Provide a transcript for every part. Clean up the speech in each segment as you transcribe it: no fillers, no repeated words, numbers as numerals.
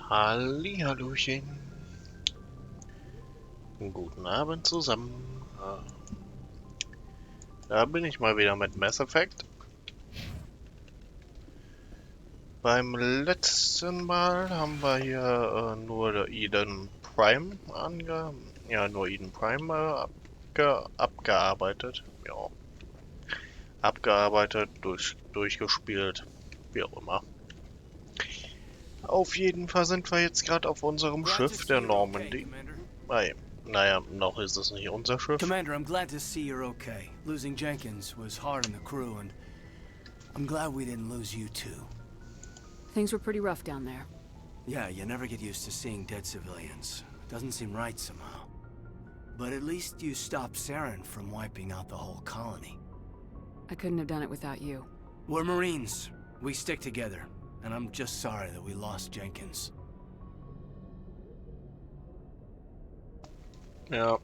Hallihallöchen. Guten Abend zusammen. Da bin ich mal wieder mit Mass Effect. Beim letzten Mal haben wir hier nur Eden Prime nur Eden Prime abgearbeitet. Ja. Abgearbeitet, durchgespielt, wie auch immer. Auf jeden Fall sind wir jetzt gerade auf unserem Schiff der Normandy. Naja, noch ist es nicht unser Schiff. Commander, I'm glad to see you're okay. Losing Jenkins was hard on the crew, and I'm glad we didn't lose you too. Things were pretty rough down there. Yeah, you never get used to seeing dead civilians. Doesn't seem right somehow. But at least you stopped Saren from wiping out the whole colony. I couldn't have done it without you. We're Marines. We stick together. And I'm just sorry that we lost Jenkins. Yeah,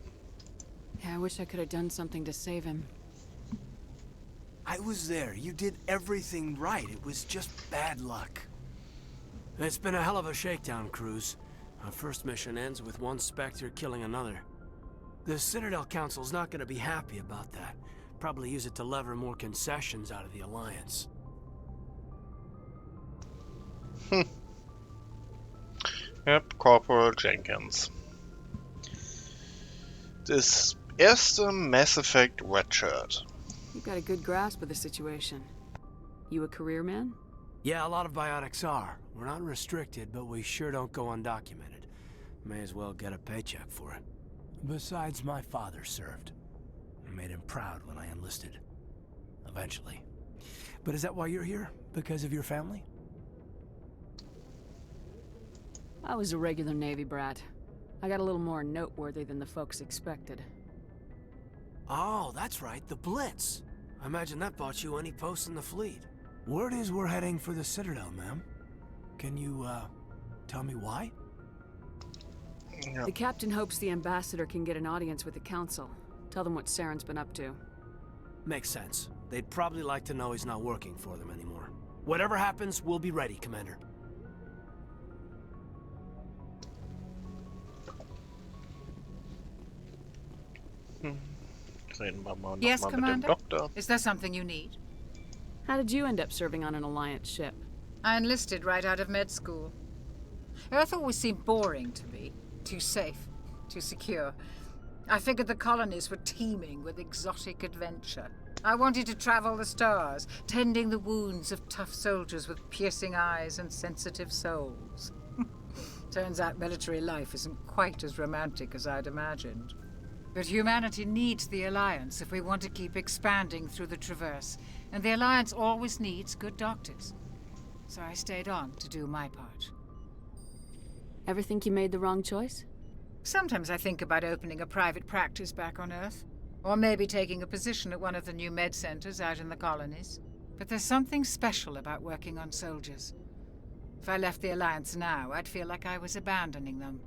I wish I could have done something to save him. I was there. You did everything right. It was just bad luck. It's been a hell of a shakedown, Cruz. Our first mission ends with one Spectre killing another. The Citadel Council's not going to be happy about that. Probably use it to lever more concessions out of the Alliance. Yep, Corporal Jenkins. Das erste Mass Effect Red Shirt. You've got a good grasp of the situation. You a career man? Yeah, a lot of biotics are. We're not restricted, but we sure don't go undocumented. May as well get a paycheck for it. Besides, my father served. I made him proud when I enlisted. Eventually. But is that why you're here? Because of your family? I was a regular Navy brat. I got a little more noteworthy than the folks expected. Oh, that's right, the Blitz. I imagine that bought you any post in the fleet. Word is we're heading for the Citadel, ma'am. Can you, tell me why? Yeah. The captain hopes the ambassador can get an audience with the council. Tell them what Saren's been up to. Makes sense. They'd probably like to know he's not working for them anymore. Whatever happens, we'll be ready, Commander. Reden wir mal Yes, noch mal mit dem Commander? Doktor. Is there something you need? How did you end up serving on an Alliance ship? I enlisted right out of med school. Earth always seemed boring to me. Too safe, too secure. I figured the colonies were teeming with exotic adventure. I wanted to travel the stars, tending the wounds of tough soldiers with piercing eyes and sensitive souls. Turns out military life isn't quite as romantic as I'd imagined. But humanity needs the Alliance if we want to keep expanding through the Traverse, and the Alliance always needs good doctors. So I stayed on to do my part. Ever think you made the wrong choice? Sometimes I think about opening a private practice back on Earth, or maybe taking a position at one of the new med centers out in the colonies. But there's something special about working on soldiers. If I left the Alliance now, I'd feel like I was abandoning them.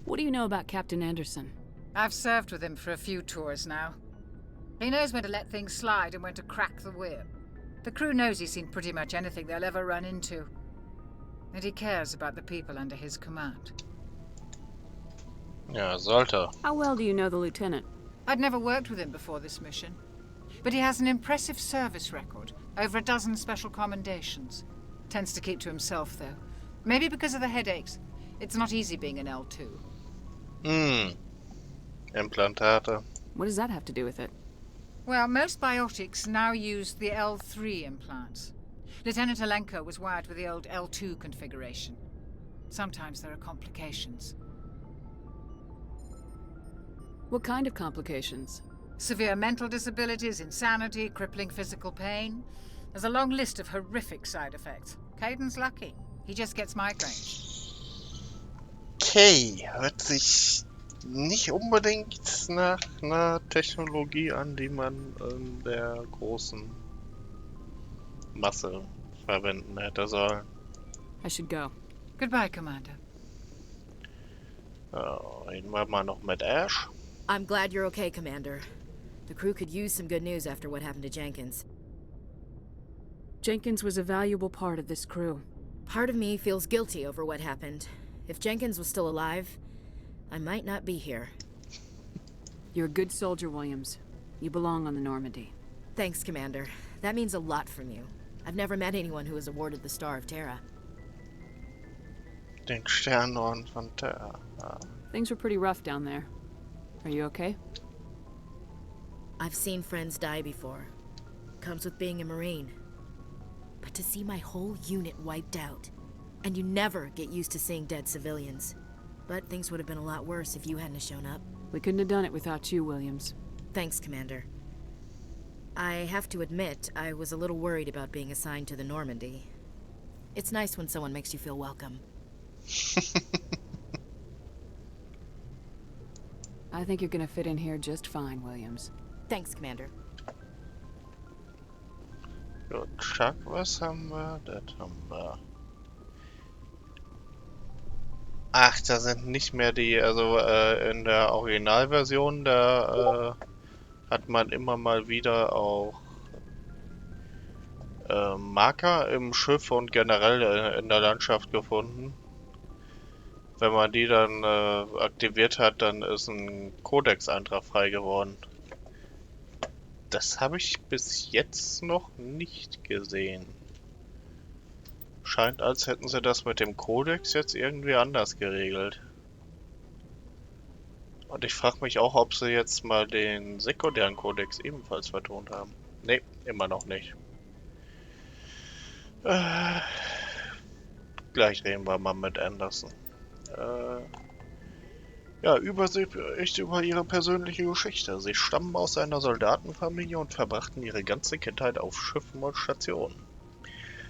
What do you know about Captain Anderson? I've served with him for a few tours now. He knows when to let things slide and when to crack the whip. The crew knows he's seen pretty much anything they'll ever run into. And he cares about the people under his command. Ja, sollte. How well do you know the lieutenant? I'd never worked with him before this mission. But he has an impressive service record, over a dozen special commendations. Tends to keep to himself, though. Maybe because of the headaches. It's not easy being an L2. Implantate. What does that have to do with it? Well, most biotics now use the L3 implants. Lieutenant Alenko was wired with the old L2 configuration. Sometimes there are complications. What kind of complications? Severe mental disabilities, insanity, crippling physical pain. There's a long list of horrific side effects. Caden's lucky. He just gets migraines. Okay, hört sich nicht unbedingt nach einer Technologie an, die man in der großen Masse verwenden hätte sollen. I should go. Goodbye, Commander. Reden wir mal noch mit Ash. I'm glad you're okay, Commander. The crew could use some good news after what happened to Jenkins. Jenkins was a valuable part of this crew. Part of me feels guilty over what happened. If Jenkins was still alive, I might not be here. You're a good soldier, Williams. You belong on the Normandy. Thanks, Commander. That means a lot from you. I've never met anyone who was awarded the Star of Terra. Den Sternorden von Terra. Ah. Things were pretty rough down there. Are you okay? I've seen friends die before. Comes with being a Marine. But to see my whole unit wiped out, and you never get used to seeing dead civilians. But things would have been a lot worse if you hadn't shown up. We couldn't have done it without you, Williams. Thanks, Commander. I have to admit, I was a little worried about being assigned to the Normandy. It's nice when someone makes you feel welcome. I think you're gonna fit in here just fine, Williams. Thanks, Commander. Gut, Chuck, was haben wir? Das haben wir. Ach, da sind nicht mehr die, also in der Originalversion, da hat man immer mal wieder auch Marker im Schiff und generell in der Landschaft gefunden. Wenn man die dann aktiviert hat, dann ist ein Codex-Eintrag frei geworden. Das habe ich bis jetzt noch nicht gesehen. Scheint, als hätten sie das mit dem Codex jetzt irgendwie anders geregelt. Und ich frage mich auch, ob sie jetzt mal den sekundären Codex ebenfalls vertont haben. Ne, immer noch nicht. Gleich reden wir mal mit Anderson. Ja, Übersicht über ihre persönliche Geschichte. Sie stammen aus einer Soldatenfamilie und verbrachten ihre ganze Kindheit auf Schiffen und Stationen.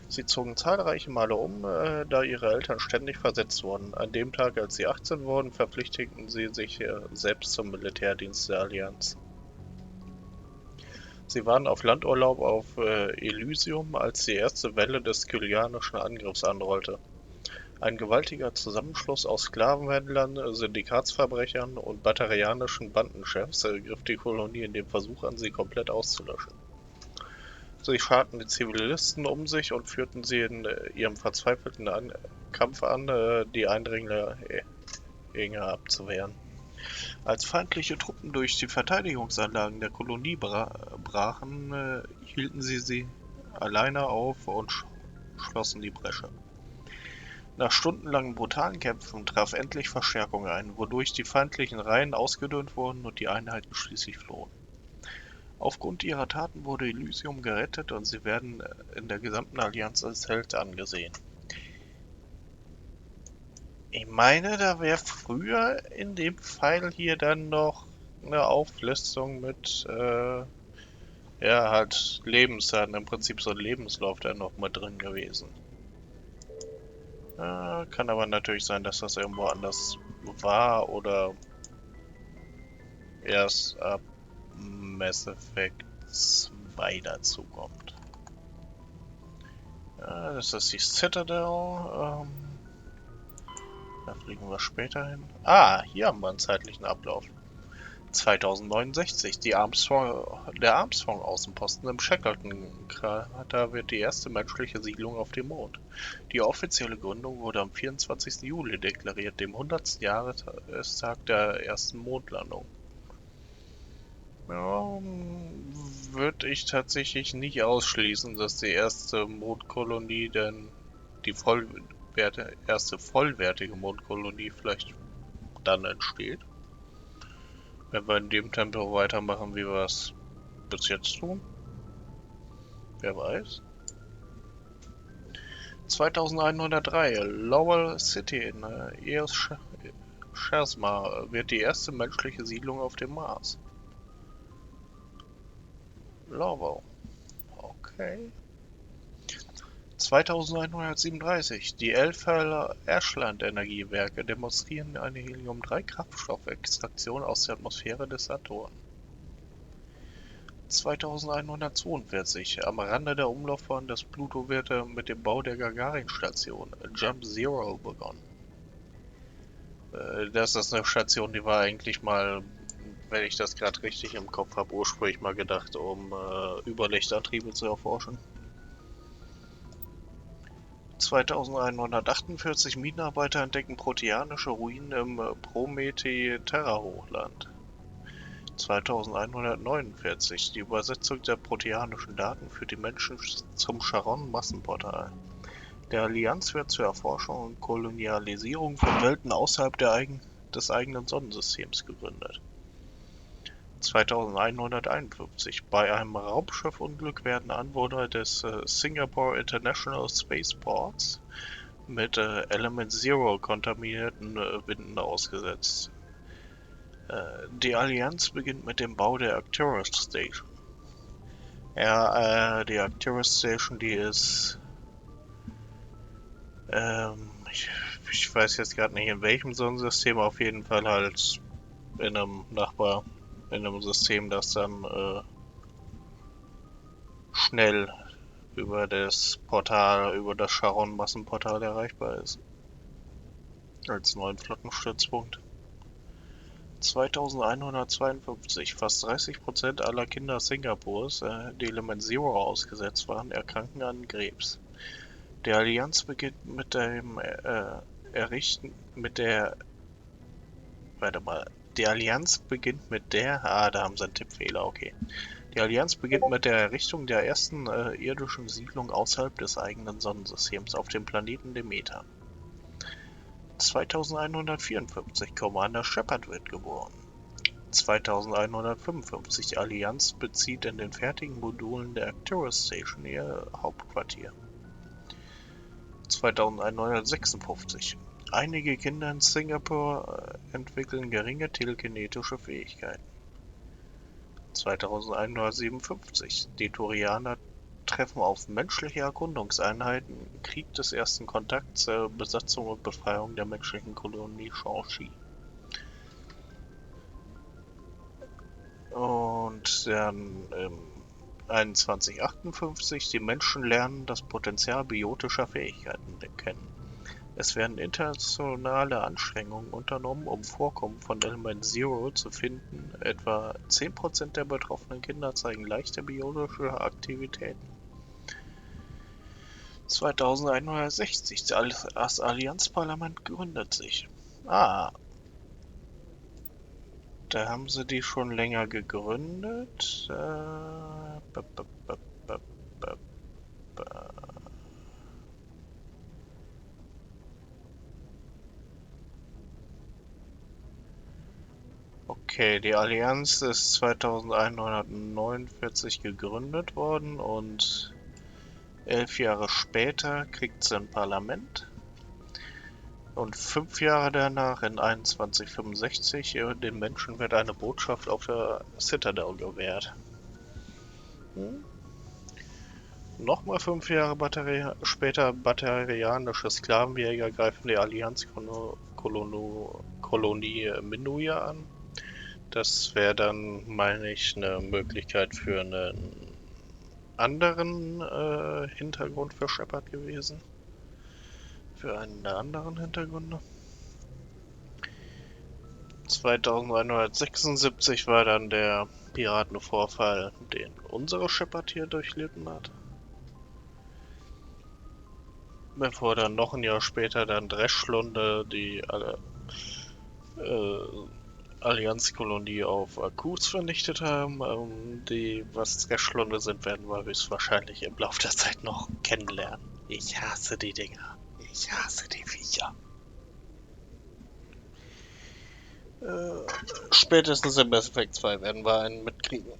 Sie zogen zahlreiche Male um, da ihre Eltern ständig versetzt wurden. An dem Tag, als sie 18 wurden, verpflichteten sie sich selbst zum Militärdienst der Allianz. Sie waren auf Landurlaub auf Elysium, als die erste Welle des Quarianischen Angriffs anrollte. Ein gewaltiger Zusammenschluss aus Sklavenhändlern, Syndikatsverbrechern und batarianischen Bandenchefs griff die Kolonie in dem Versuch an, sie komplett auszulöschen. Sie scharten die Zivilisten um sich und führten sie in ihrem verzweifelten Kampf an, die Eindringlinge abzuwehren. Als feindliche Truppen durch die Verteidigungsanlagen der Kolonie brachen, hielten sie alleine auf und schlossen die Bresche. Nach stundenlangen brutalen Kämpfen traf endlich Verstärkung ein, wodurch die feindlichen Reihen ausgedünnt wurden und die Einheiten schließlich flohen. Aufgrund ihrer Taten wurde Elysium gerettet und sie werden in der gesamten Allianz als Held angesehen. Ich meine, da wäre früher in dem Pfeil hier dann noch eine Auflistung mit, ja, halt Lebensdaten, im Prinzip so ein Lebenslauf dann noch mit drin gewesen. Kann aber natürlich sein, dass das irgendwo anders war oder erst ab Mass Effect 2 dazu kommt. Das ist die Citadel. Da fliegen wir später hin. Ah, hier haben wir einen zeitlichen Ablauf. 2069, der Armstrong-Außenposten im Shackleton-Krater wird die erste menschliche Siedlung auf dem Mond. Die offizielle Gründung wurde am 24. Juli deklariert, dem 100. Jahrestag der ersten Mondlandung. Ja, würde ich tatsächlich nicht ausschließen, dass die erste Mondkolonie denn die erste vollwertige Mondkolonie vielleicht dann entsteht. Wenn wir in dem Tempo weitermachen, wie wir es bis jetzt tun. Wer weiß. 2103, Lowell City in Eos Chasma wird die erste menschliche Siedlung auf dem Mars. Lowell. Okay. 2137. Die Elferler Ashland-Energiewerke demonstrieren eine Helium-3-Kraftstoffextraktion aus der Atmosphäre des Saturn. 2142. Am Rande der Umlaufbahn des Pluto wird mit dem Bau der Gagarin-Station Jump Zero begonnen. Das ist eine Station, die war eigentlich mal, wenn ich das gerade richtig im Kopf habe, ursprünglich mal gedacht, um Überlichtantriebe zu erforschen. 2148 Minenarbeiter entdecken proteanische Ruinen im Promethei-Terra-Hochland. 2149 die Übersetzung der proteanischen Daten für die Menschen zum Charon-Massenportal. Der Allianz wird zur Erforschung und Kolonialisierung von Welten außerhalb des eigenen Sonnensystems gegründet. 2151 bei einem Raumschiffunglück werden Anwohner des Singapore International Spaceports mit Element Zero kontaminierten Winden ausgesetzt. Die Allianz beginnt mit dem Bau der Citadel-Station. Ja, die Citadel-Station, die ist... ich weiß jetzt gerade nicht in welchem Sonnensystem, auf jeden Fall halt in einem in einem System, das dann schnell über das Portal, über das Charon-Massenportal erreichbar ist. Als neuen Flottenstützpunkt. 2152 fast 30% aller Kinder Singapurs, die Element Zero ausgesetzt waren, erkranken an Krebs. Die Allianz beginnt mit dem Die Allianz beginnt mit der... da haben sie einen Tippfehler, okay. Die Allianz beginnt mit der Errichtung der ersten irdischen Siedlung außerhalb des eigenen Sonnensystems auf dem Planeten Demeter. 2154 Commander Shepard wird geboren. 2155 die Allianz bezieht in den fertigen Modulen der Citadel-Station ihr Hauptquartier. 2156 einige Kinder in Singapur entwickeln geringe telekinetische Fähigkeiten. 2157 die Turianer treffen auf menschliche Erkundungseinheiten im Krieg des ersten Kontakts zur Besatzung und Befreiung der menschlichen Kolonie Shaanxi. Und dann 2158 die Menschen lernen das Potenzial biotischer Fähigkeiten kennen. Es werden internationale Anstrengungen unternommen, um Vorkommen von Element Zero zu finden. Etwa 10% der betroffenen Kinder zeigen leichte biotische Aktivitäten. 2160 das Allianzparlament gründet sich. Da haben sie die schon länger gegründet. Okay, die Allianz ist 2149 gegründet worden und 11 Jahre später kriegt sie ein Parlament. Und 5 Jahre danach, in 2165, den Menschen wird eine Botschaft auf der Citadel gewährt. Nochmal 5 Jahre später baterianische Sklavenjäger greifen die Allianz-Kolonie Minuja an. Das wäre dann, meine ich, eine Möglichkeit für einen anderen Hintergrund für Shepard gewesen. Für einen der anderen Hintergründe. 2176 war dann der Piratenvorfall, den unsere Shepard hier durchlitten hat. Bevor dann noch ein Jahr später dann Dreschlunde die Allianzkolonie auf Akkus vernichtet haben. Was Dreschlunde sind, werden wir höchstwahrscheinlich im Laufe der Zeit noch kennenlernen. Ich hasse die Dinger. Ich hasse die Viecher. Spätestens im Mass Effect 2 werden wir einen mitkriegen.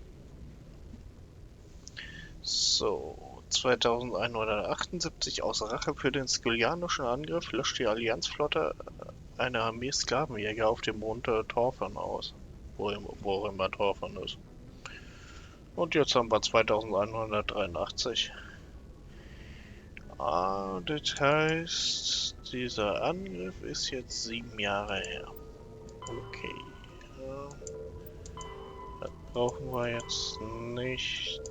So, 2178 aus Rache für den skylianischen Angriff löscht die Allianzflotte eine Armee Sklavenjäger auf dem Mond Torfan aus. Wo auch immer Torfan ist. Und jetzt haben wir 2183. Das heißt, dieser Angriff ist jetzt 7 Jahre her. Okay. Das brauchen wir jetzt nicht.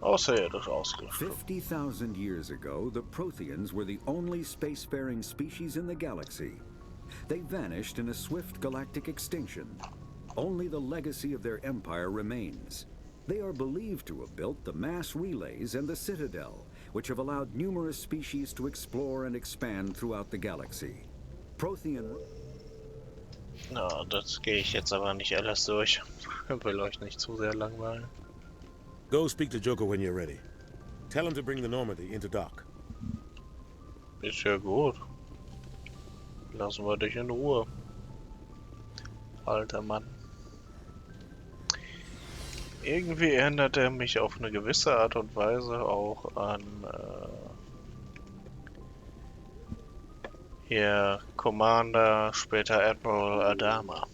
Außerirdisch ausgelöscht. 50,000 years ago, the Protheans were the only spacefaring species in the galaxy. They vanished in a swift galactic extinction. Only the legacy of their empire remains. They are believed to have built the mass relays and the Citadel, which have allowed numerous species to explore and expand throughout the galaxy. Prothean... Na, das gehe ich jetzt aber nicht alles durch. Will euch nicht zu sehr langweilen. Go speak to Joker when you're ready. Tell him to bring the Normandy into dock. Ist ja gut. Lassen wir dich in Ruhe. Alter Mann. Irgendwie erinnert er mich auf eine gewisse Art und Weise auch an hier Commander, später Admiral Adama.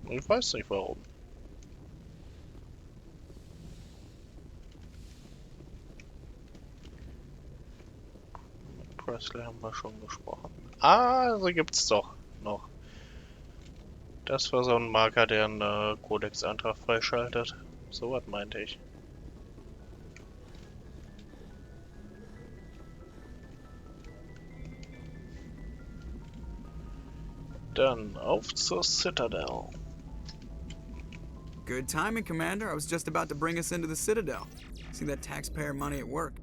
Ich weiß nicht warum. Mit Presley haben wir schon gesprochen. Ah, also gibt's doch noch. Das war so ein Marker, der einen Codex-Antrag freischaltet. So was meinte ich. Dann auf zur Citadel. Good timing, Commander. I was just about to bring us into the Citadel. See that taxpayer money at work.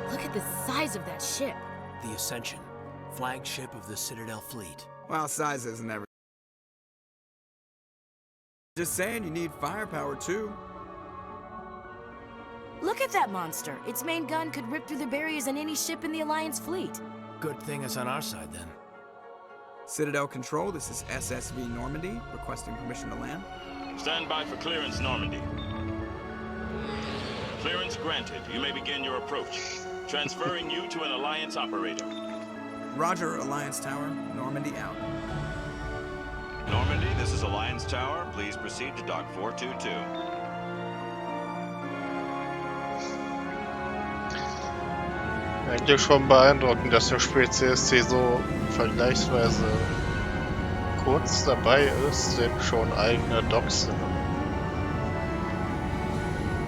Look at the size of that ship. The Ascension, flagship of the Citadel fleet. Well, size isn't everything. Just saying, you need firepower too. Look at that monster. Its main gun could rip through the barriers in any ship in the Alliance fleet. Good thing it's on our side then. Citadel Control, this is SSV Normandy, requesting permission to land. Stand by for clearance, Normandy. Clearance granted. You may begin your approach. Transferring you to an Alliance operator. Roger, Alliance Tower. Normandy out. Normandy, this is Alliance Tower. Please proceed to Dock 422. Eigentlich schon beeindruckend, dass der Spiel-CSC so vergleichsweise kurz dabei ist, denn schon eigene Docks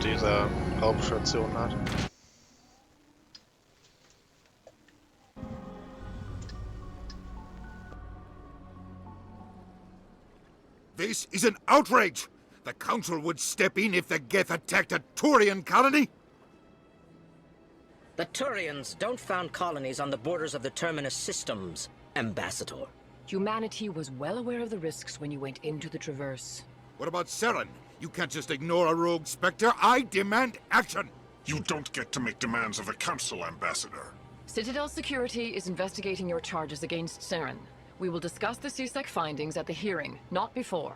dieser Hauptstation hat. This is an outrage! The Council would step in if the Geth attacked a Turian colony? The Turians don't found colonies on the borders of the Terminus systems, Ambassador. Humanity was well aware of the risks when you went into the Traverse. What about Saren? You can't just ignore a rogue Spectre. I demand action! You don't get to make demands of the Council, Ambassador. Citadel Security is investigating your charges against Saren. We will discuss the CSEC findings at the hearing, not before.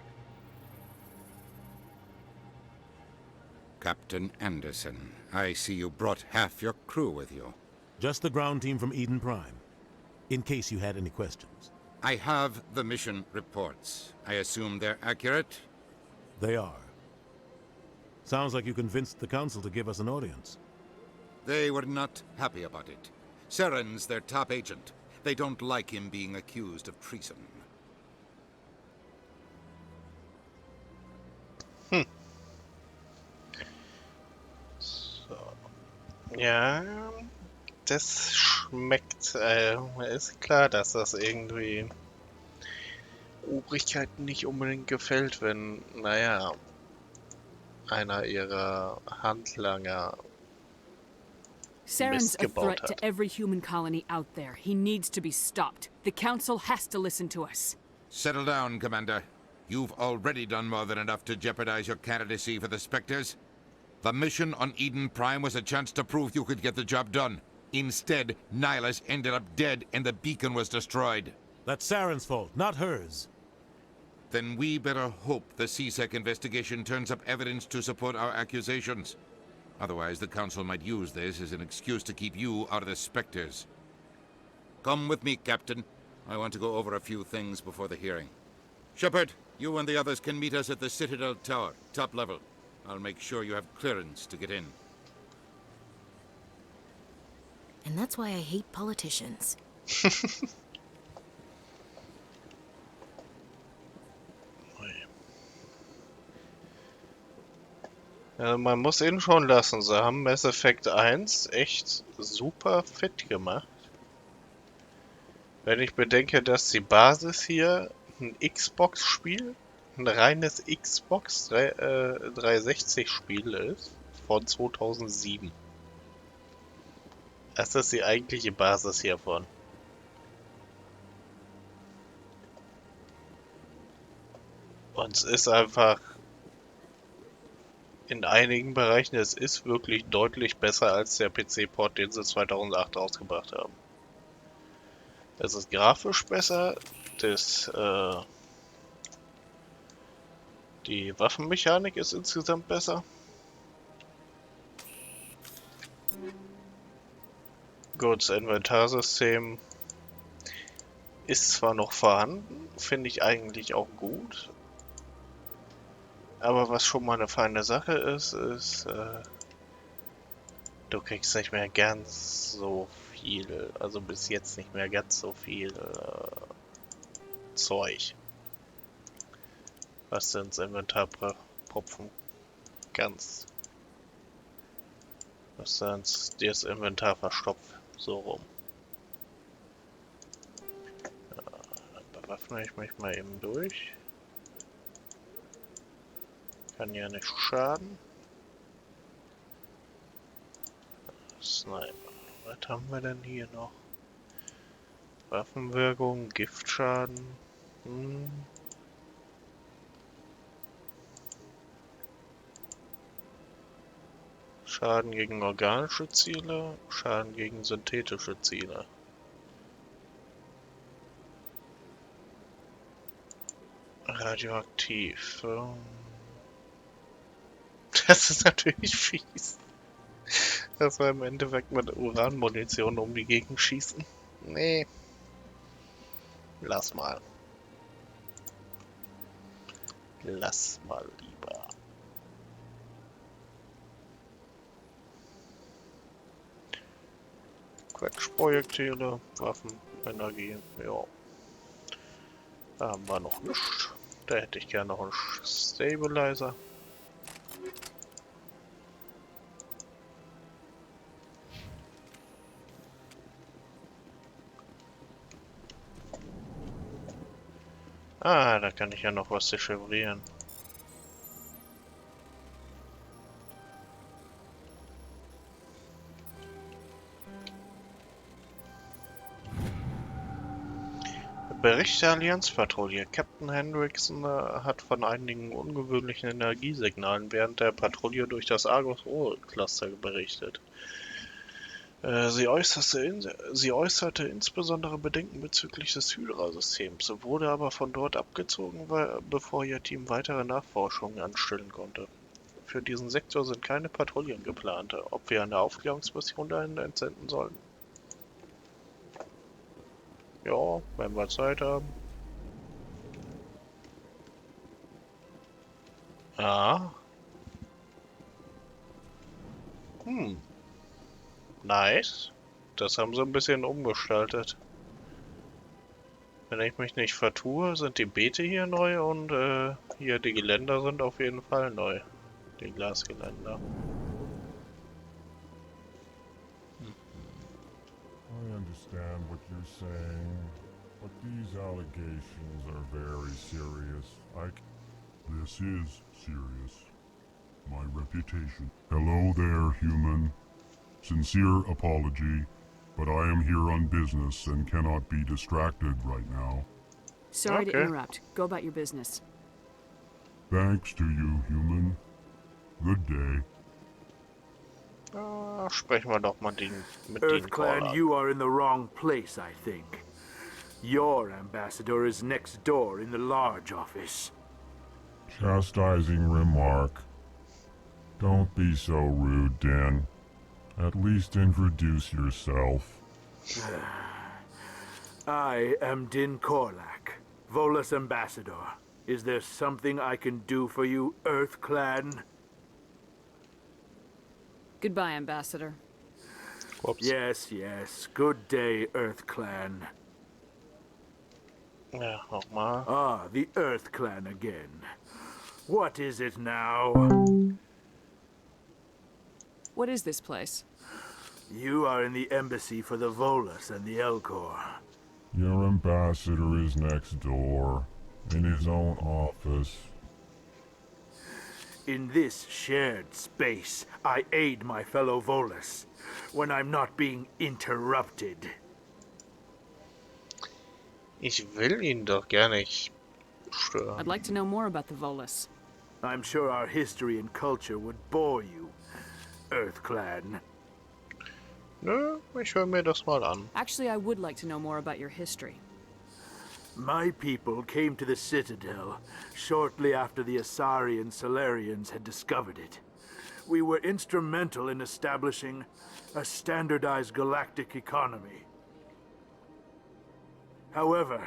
Captain Anderson, I see you brought half your crew with you. Just the ground team from Eden Prime, in case you had any questions. I have the mission reports. I assume they're accurate? They are. Sounds like you convinced the Council to give us an audience. They were not happy about it. Saren's their top agent. They don't like him being accused of treason. So. Ja, das schmeckt. Ist klar, dass das irgendwie Obrigkeiten nicht unbedingt gefällt, wenn, naja, einer ihrer Handlanger Saren's a threat to every human colony out there. He needs to be stopped. The Council has to listen to us. Settle down, Commander. You've already done more than enough to jeopardize your candidacy for the Spectres. The mission on Eden Prime was a chance to prove you could get the job done. Instead, Nihilus ended up dead and the beacon was destroyed. That's Saren's fault, not hers. Then we better hope the CSEC investigation turns up evidence to support our accusations. Otherwise, the Council might use this as an excuse to keep you out of the Spectres. Come with me, Captain. I want to go over a few things before the hearing. Shepard, you and the others can meet us at the Citadel Tower, top level. I'll make sure you have clearance to get in. And that's why I hate politicians. Man muss ihn schon lassen, sie haben Mass Effect 1 echt super fit gemacht. Wenn ich bedenke, dass die Basis hier ein Xbox-Spiel, ein reines Xbox 360-Spiel ist, von 2007. Das ist die eigentliche Basis hiervon. Und es ist einfach in einigen Bereichen, es ist wirklich deutlich besser als der PC-Port, den sie 2008 rausgebracht haben. Es ist grafisch besser, die Waffenmechanik ist insgesamt besser. Gut, das Inventarsystem ist zwar noch vorhanden, finde ich eigentlich auch gut. Aber was schon mal eine feine Sache ist, du kriegst nicht mehr ganz so viel, also bis jetzt nicht mehr ganz so viel Zeug, was du ins Inventar propfen kannst. Was dann dir das Inventar verstopft, so rum. Ja, dann bewaffne ich mich mal eben durch. Kann ja nicht schaden. Sniper. Was haben wir denn hier noch? Waffenwirkung, Giftschaden. Schaden gegen organische Ziele, Schaden gegen synthetische Ziele. Radioaktiv. Das ist natürlich fies. Dass wir im Endeffekt mit Uranmunition um die Gegend schießen. Nee. Lass mal. Lass mal lieber. Quetschprojektile, Waffen, Energie, ja. Da haben wir noch nichts. Da hätte ich gerne noch einen Stabilizer. Ah, da kann ich ja noch was dechiffrieren. Bericht der Allianzpatrouille. Captain Hendrickson hat von einigen ungewöhnlichen Energiesignalen während der Patrouille durch das Argus-O-Cluster berichtet. Sie äußerte insbesondere Bedenken bezüglich des Hydra-Systems, wurde aber von dort abgezogen, bevor ihr Team weitere Nachforschungen anstellen konnte. Für diesen Sektor sind keine Patrouillen geplant. Ob wir eine Aufklärungsmission dahin entsenden sollten? Ja, wenn wir Zeit haben. Ah. Nice. Das haben sie ein bisschen umgestaltet. Wenn ich mich nicht vertue, sind die Beete hier neu und hier die Geländer sind auf jeden Fall neu. Die Glasgeländer. I understand what you're saying, but these allegations are very serious. This is serious. My reputation. Hello there, human. Sincere apology, but I am here on business and cannot be distracted right now. Sorry to interrupt. Go about your business. Thanks to you, human. Good day. Sprechen wir doch mal mit Earth Clan, you are in the wrong place, I think. Your ambassador is next door in the large office. Chastising remark. Don't be so rude, Den. At least introduce yourself. I am Din Korlak, Volus Ambassador, is there something I can do for you, Earth Clan? Goodbye, Ambassador. Whoops. Yes, yes. Good day, Earth Clan. Ja, nochmal. Ah, the Earth Clan again. What is it now? What is this place? You are in the embassy for the Volus and the Elcor. Your ambassador is next door, in his own office. In this shared space, I aid my fellow Volus when I'm not being interrupted. Ich will ihn doch gar nicht stören. I'd like to know more about the Volus. I'm sure our history and culture would bore you, Earth Clan. Nö, ich höre mir das mal an. Actually, I would like to know more about your history. My people came to the Citadel shortly after the Asari and Solarians had discovered it. We were instrumental in establishing a standardized galactic economy. However,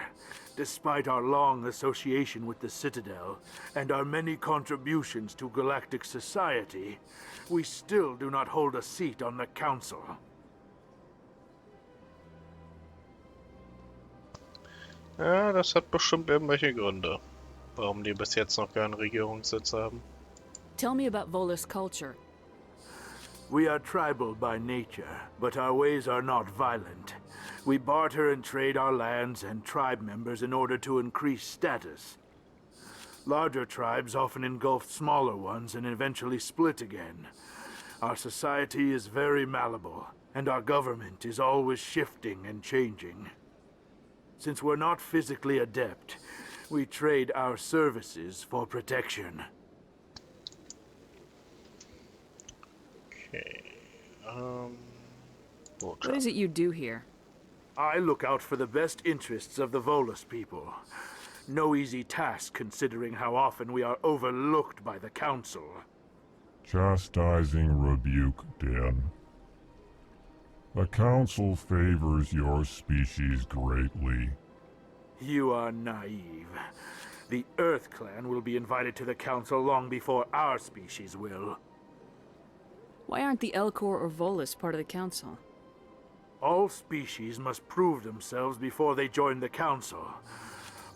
despite our long association with the Citadel and our many contributions to galactic society, we still do not hold a seat on the Council. Ja, das hat bestimmt irgendwelche Gründe, warum die bis jetzt noch keinen Regierungssitz haben. Tell me about Volus culture. We are tribal by nature, but our ways are not violent. We barter and trade our lands and tribe members in order to increase status. Larger tribes often engulf smaller ones and eventually split again. Our society is very malleable, and our government is always shifting and changing. Since we're not physically adept, we trade our services for protection. Okay, What is it you do here? I look out for the best interests of the Volus people. No easy task considering how often we are overlooked by the Council. Chastising rebuke, Dan. The Council favors your species greatly. You are naive. The Earth Clan will be invited to the Council long before our species will. Why aren't the Elcor or Volus part of the Council? All species must prove themselves before they join the Council.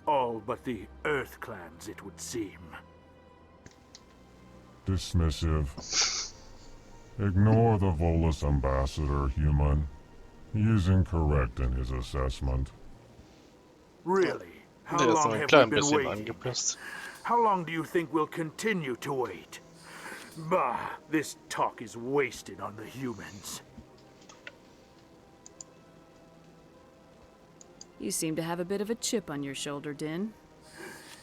All but the Earth Clans, it would seem. Dismissive. Ignore the Volus ambassador, human. He is incorrect in his assessment. Really? How Der ist long noch ein have klein we been bisschen waiting? angepisst. How long do you think we'll continue to wait? Bah, this talk is wasted on the humans. You seem to have a bit of a chip on your shoulder, Din.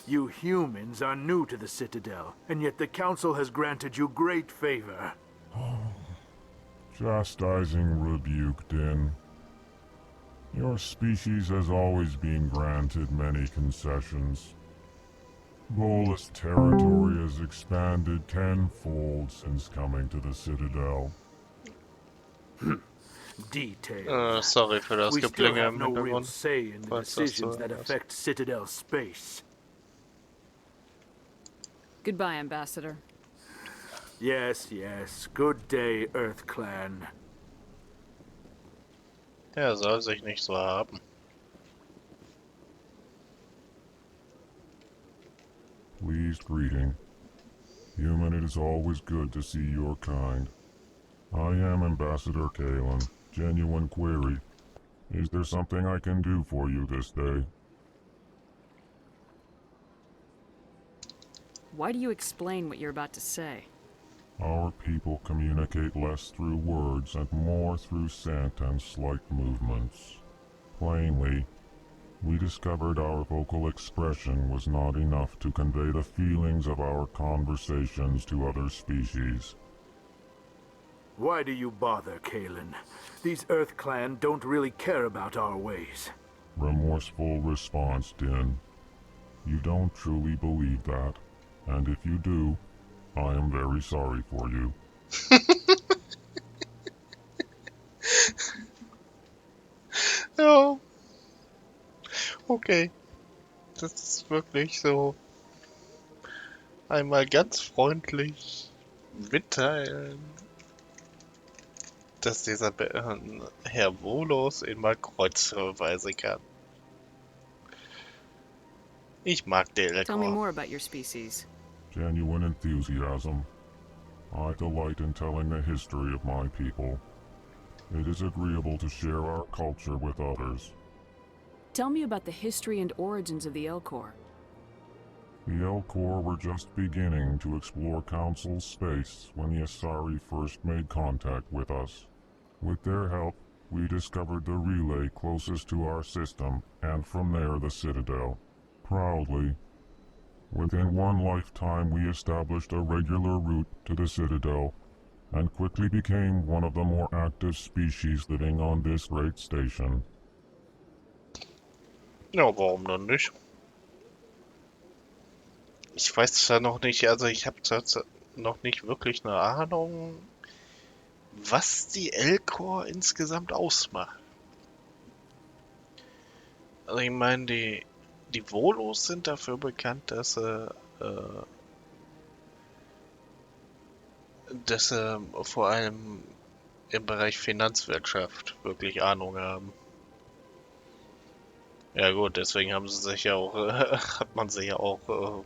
You humans are new to the Citadel, and yet the Council has granted you great favor. Chastising rebuke, Din. Your species has always been granted many concessions. Volus territory has expanded tenfold since coming to the Citadel. Details. Sorry für das We still Geplänge have im no real Hintergrund. say in the falls das decisions so that ist. affect Citadel space. Goodbye, Ambassador. Yes, yes. Good day, Earth Clan. Er soll sich nicht so haben. Pleased greeting. Human, it is always good to see your kind. I am Ambassador Kalen. Genuine query. Is there something I can do for you this day? Why do you explain what you're about to say? Our people communicate less through words and more through scent and slight movements. Plainly, we discovered our vocal expression was not enough to convey the feelings of our conversations to other species. Why do you bother, Kalen? These Earth Clan don't really care about our ways. Remorseful response, Din. You don't truly believe that, and if you do, I am very sorry for you. Ja. Okay. Das ist wirklich so einmal ganz freundlich mitteilen, dass dieser Herr Volos ihn mal kreuzweise kann. Ich mag den Tell me Lekor. more about your species. Genuine enthusiasm. I delight in telling the history of my people. It is agreeable to share our culture with others. Tell me about the history and origins of the Elcor. The Elcor were just beginning to explore Council space when the Asari first made contact with us. With their help, we discovered the relay closest to our system, and from there the Citadel. Proudly, within one lifetime we established a regular route to the Citadel, and quickly became one of the more active species living on this great station. Ja, warum denn nicht? Ich weiß zwar noch nicht, also ich habe noch nicht wirklich eine Ahnung, was die Elcor insgesamt ausmacht. Also ich meine, die Volos sind dafür bekannt, dass sie vor allem im Bereich Finanzwirtschaft wirklich Ahnung haben. Ja gut, deswegen haben sie sich ja auch, hat man sie ja auch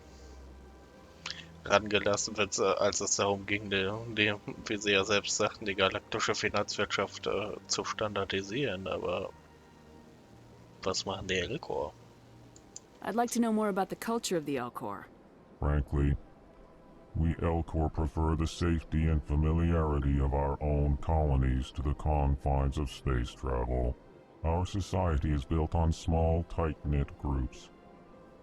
rangelassen, als es darum ging, wie sie ja selbst sagten, die galaktische Finanzwirtschaft zu standardisieren. Aber was machen die Elcor? I'd like to know more about the culture of the Elcor. Frankly, we Elcor prefer the safety and familiarity of our own colonies to the confines of space travel. Our society is built on small, tight-knit groups,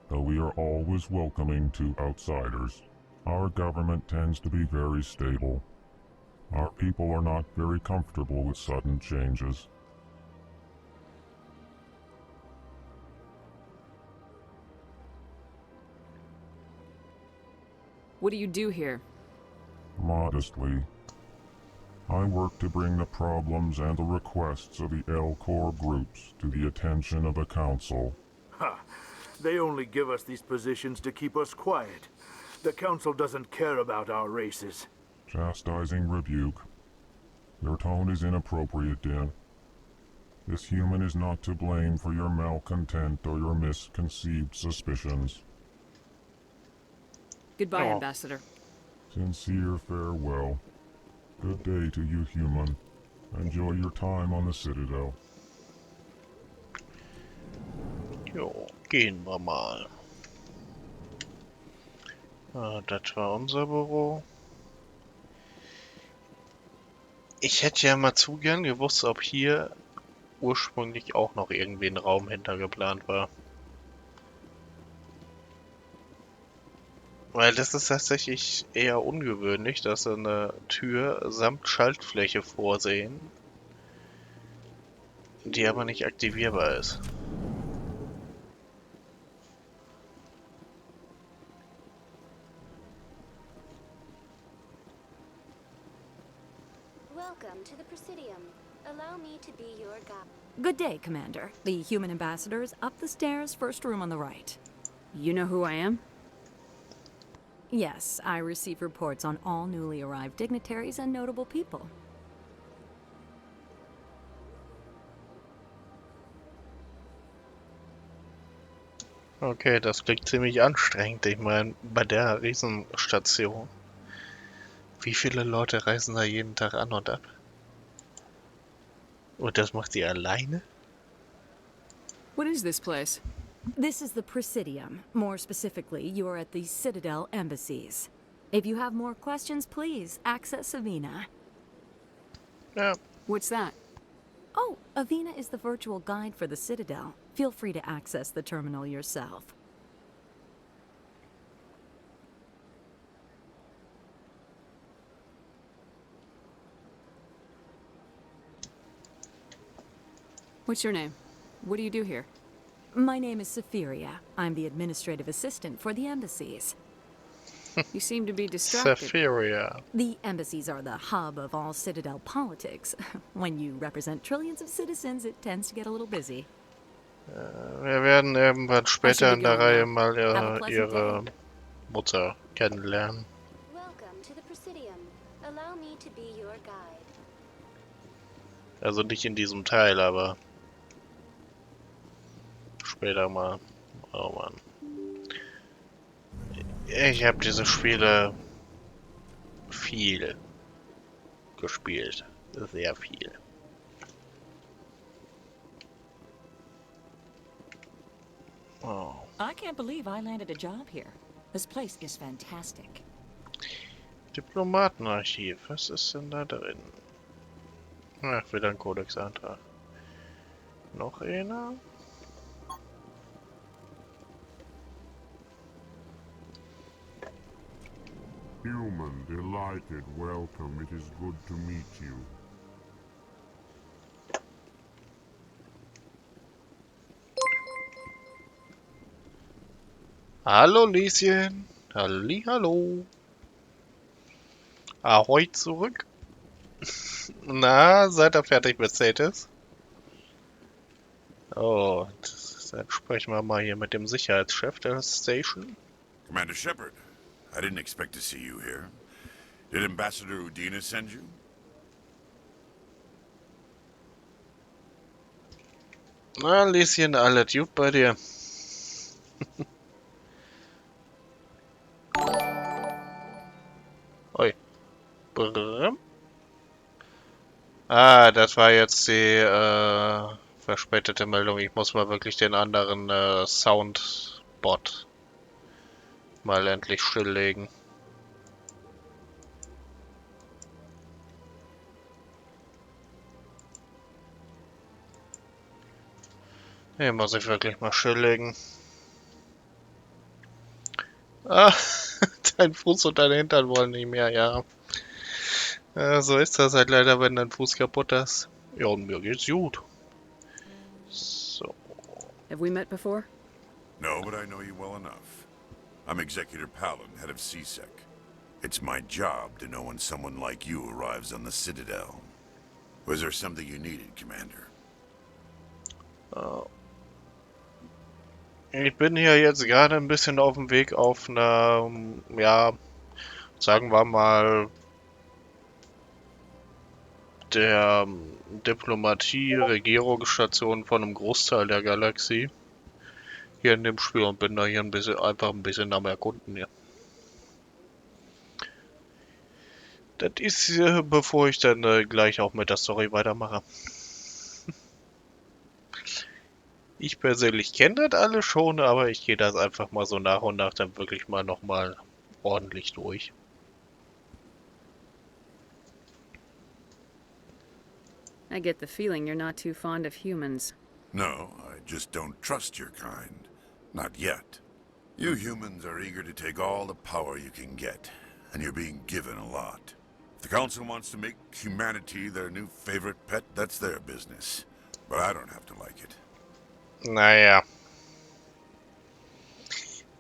though we are always welcoming to outsiders. Our government tends to be very stable. Our people are not very comfortable with sudden changes. What do you do here? Modestly, I work to bring the problems and the requests of the Elcor groups to the attention of the Council. Ha! They only give us these positions to keep us quiet. The Council doesn't care about our races. Chastising rebuke. Your tone is inappropriate, Din. This human is not to blame for your malcontent or your misconceived suspicions. Goodbye, Ambassador. Sincere farewell. Good day to you, human. Enjoy your time on the Citadel. Jo, gehen wir mal. Das war unser Büro. Ich hätte ja mal zu gern gewusst, ob hier ursprünglich auch noch irgendwie ein Raum hinter geplant war. Weil das ist tatsächlich eher ungewöhnlich, dass sie eine Tür samt Schaltfläche vorsehen, die aber nicht aktivierbar ist. Welcome to the Presidium. Allow me to be your guide. Good day, Commander. The human ambassador is up the stairs, first room on the right. You know who I am? Yes, I receive reports on all newly arrived dignitaries and notable people. Okay, das klingt ziemlich anstrengend. Ich meine, bei der Riesenstation, wie viele Leute reisen da jeden Tag an und ab? Und das macht sie alleine? What is this place? This is the Presidium. More specifically, you are at the Citadel embassies. If you have more questions, please access Avina. Yeah. What's that? Oh, Avina is the virtual guide for the Citadel. Feel free to access the terminal yourself. What's your name? What do you do here? My name is Saphiria. I'm the administrative assistant for the embassies. You seem to be distracted. Saphiria. The embassies are the hub of all Citadel politics. When you represent trillions of citizens, it tends to get a little busy. Wir werden irgendwann später in der Reihe mal ihre Mutter kennenlernen. Welcome to the Presidium. Allow me to be your guide. Also nicht in diesem Teil, aber später mal. Oh Mann. Ich habe diese Spiele viel gespielt. Sehr viel. Oh. I can't believe I landed a job here. This place is fantastic. Diplomatenarchiv, was ist denn da drin? Ach, wieder ein Kodexantrag. Noch einer? Human, delighted, welcome. It is good to meet you. Hallo Lieschen. Hallihallo. Ahoi zurück. Na, seid ihr fertig mit Status? Oh, dann sprechen wir mal hier mit dem Sicherheitschef der Station. Commander Shepard, I didn't expect to see you here. Did Ambassador Udina send you? Na, Lieschen, alles gut bei dir? Oi. Brrrm. Ah, das war jetzt die verspätete Meldung. Ich muss mal wirklich den anderen Soundbot mal endlich stilllegen. Hier muss ich wirklich mal stilllegen. Ah, dein Fuß und dein Hintern wollen nicht mehr, ja. So ist das halt leider, wenn dein Fuß kaputt ist. Ja, und mir geht's gut. So. Have we met before? No, but I know you well enough. I'm Executor Palin, head of CSEC. It's my job to know when someone like you arrives on the Citadel. Was there something you needed, Commander? Ich bin hier jetzt gerade ein bisschen auf dem Weg auf einer, ja, sagen wir mal, der Diplomatie-Regierungsstation von einem Großteil der Galaxie hier in dem Spiel und bin da hier einfach ein bisschen am Erkunden hier. Das ist, bevor ich dann gleich auch mit der Story weitermache. Ich persönlich kenne das alles schon, aber ich gehe das einfach mal so nach und nach dann wirklich mal nochmal ordentlich durch. I get the feeling you're not too fond of humans. No, I just don't trust your kind. Not yet. You humans are eager to take all the power you can get, and you're being given a lot. If the Council wants to make humanity their new favorite pet, that's their business. But I don't have to like it. Naja.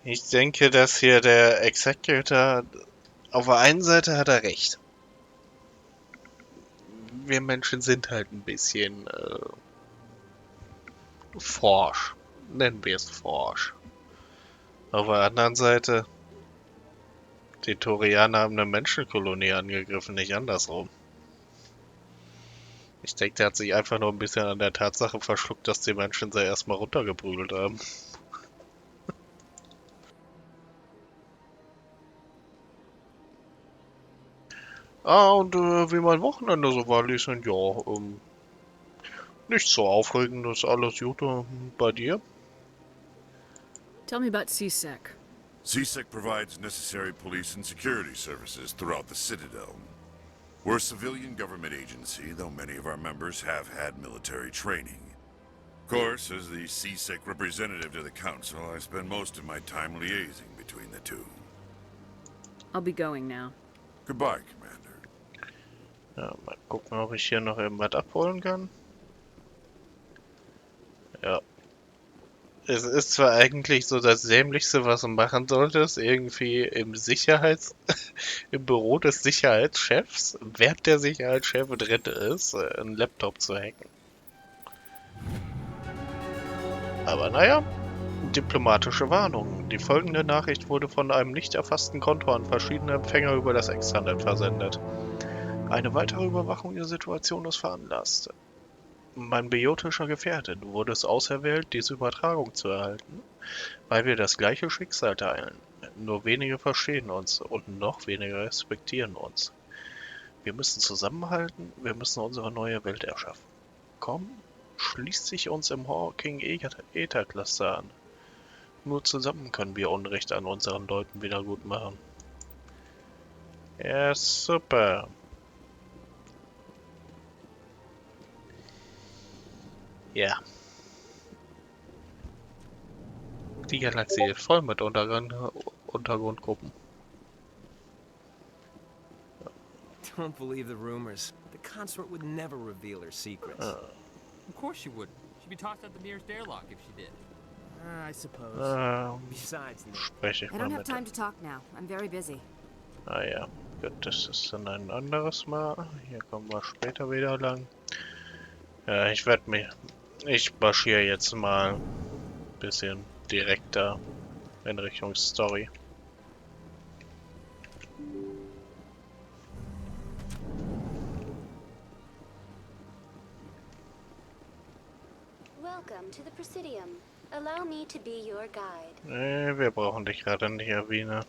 Ich denke, dass hier der Executor auf der einen Seite hat er recht. Wir Menschen sind halt ein bisschen forsch. Nennen wir es forsch. Auf der anderen Seite, die Turianer haben eine Menschenkolonie angegriffen, nicht andersrum. Ich denke, der hat sich einfach nur ein bisschen an der Tatsache verschluckt, dass die Menschen sie erstmal runtergeprügelt haben. Und wie mein Wochenende so war, Lieschen, ja, nicht so aufregend, ist alles gut bei dir? Tell me about CSEC. CSEC provides necessary police and security services throughout the Citadel. We're a civilian government agency, though many of our members have had military training. Of course, as the CSEC representative to the Council, I spend most of my time liaising between the two. I'll be going now. Goodbye, Commander. Ja, mal gucken, ob ich hier noch irgendwas abholen kann. Ja. Es ist zwar eigentlich so das Dämlichste, was du machen solltest, irgendwie im im Büro des Sicherheitschefs, während der Sicherheitschef drin ist, einen Laptop zu hacken. Aber naja, diplomatische Warnung. Die folgende Nachricht wurde von einem nicht erfassten Konto an verschiedene Empfänger über das Extranet versendet. Eine weitere Überwachung der Situation ist veranlasst. Mein biotischer Gefährte, du wurdest auserwählt, diese Übertragung zu erhalten, weil wir das gleiche Schicksal teilen. Nur wenige verstehen uns und noch weniger respektieren uns. Wir müssen zusammenhalten, wir müssen unsere neue Welt erschaffen. Komm, schließt sich uns im Hawking Ether Cluster an. Nur zusammen können wir Unrecht an unseren Leuten wiedergutmachen. Ja, super. Ja. Die Galaxie ist voll mit Untergrundgruppen. Don't believe the rumors. The consort would never reveal her secrets. Of course she wouldn't. She'd be tossed out the nearest airlock if she did. I suppose. Besides, Spreche ich I mal don't have mit. time to talk now. I'm very busy. Ah ja, gut, das ist dann ein anderes Mal. Hier kommen wir später wieder lang. Ja, ich marschiere jetzt mal ein bisschen direkter in Richtung Story. Welcome to the Presidium. Allow me to be your guide. Wir brauchen dich gerade nicht, Avina.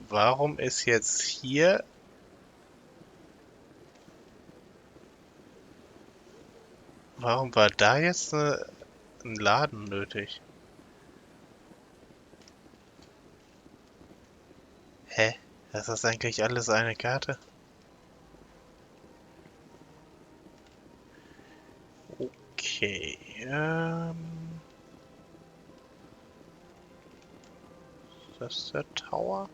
Warum ist jetzt hier... Warum war da jetzt ein Laden nötig? Hä? Das ist eigentlich alles eine Karte? Okay, ist das der Tower?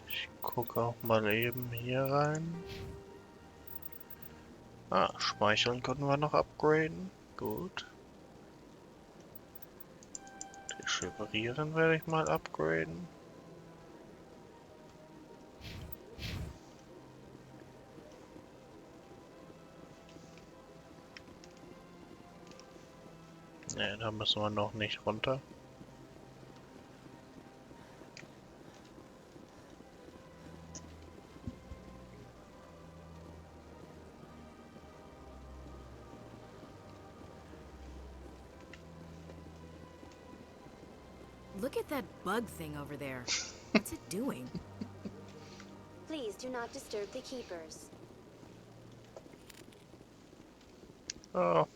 Ich gucke auch mal eben hier rein. Ah, Schmeicheln konnten wir noch upgraden. Gut. Dechiffrieren werde ich mal upgraden. Ne, da müssen wir noch nicht runter. Look at that bug thing over there. What's it doing? Please do not disturb the keepers. Oh,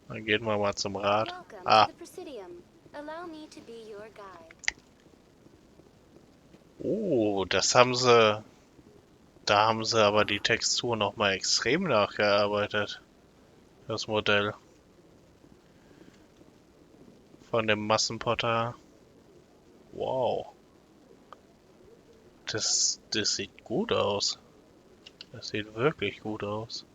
dann gehen wir mal zum Rad. Welcome Ah, to the Presidium. Allow me to be your guide. das haben sie... Da haben sie aber die Textur noch mal extrem nachgearbeitet. Das Modell. Von dem Massenportal. Wow. Das sieht gut aus. Das sieht wirklich gut aus.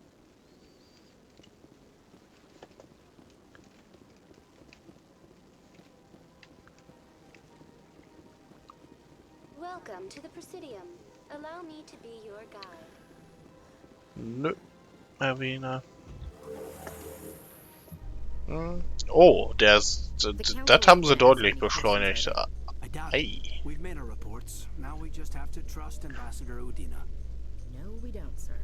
Welcome to the Presidium. Allow me to be your guide. Nö, Erwähner. Oh, das haben sie deutlich beschleunigt. Ei. We've made our reports. Now we just have to trust Ambassador Udina. No, we don't, sir.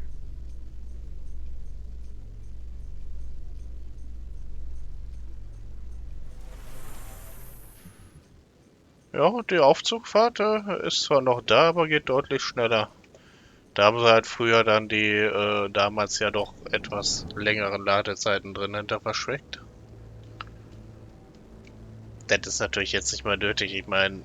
Ja, die Aufzugfahrt ist zwar noch da, aber geht deutlich schneller. Da haben sie halt früher dann die damals ja doch etwas längeren Ladezeiten drin hinter versteckt. Das ist natürlich jetzt nicht mehr nötig. Ich meine,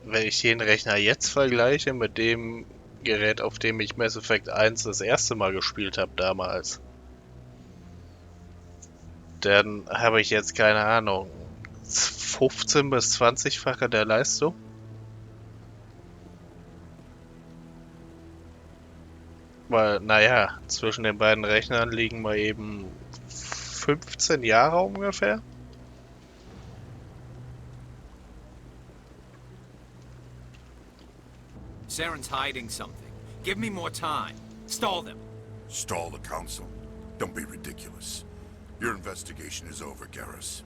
wenn ich den Rechner jetzt vergleiche mit dem Gerät, auf dem ich Mass Effect 1 das erste Mal gespielt habe damals, dann habe ich jetzt keine Ahnung, 15 bis 20-fache der Leistung. Weil, naja, zwischen den beiden Rechnern liegen mal eben 15 Jahre ungefähr. Saren's hiding something. Give me more time. Stall them. Stall the council? Don't be ridiculous. Your investigation is over, Garrus.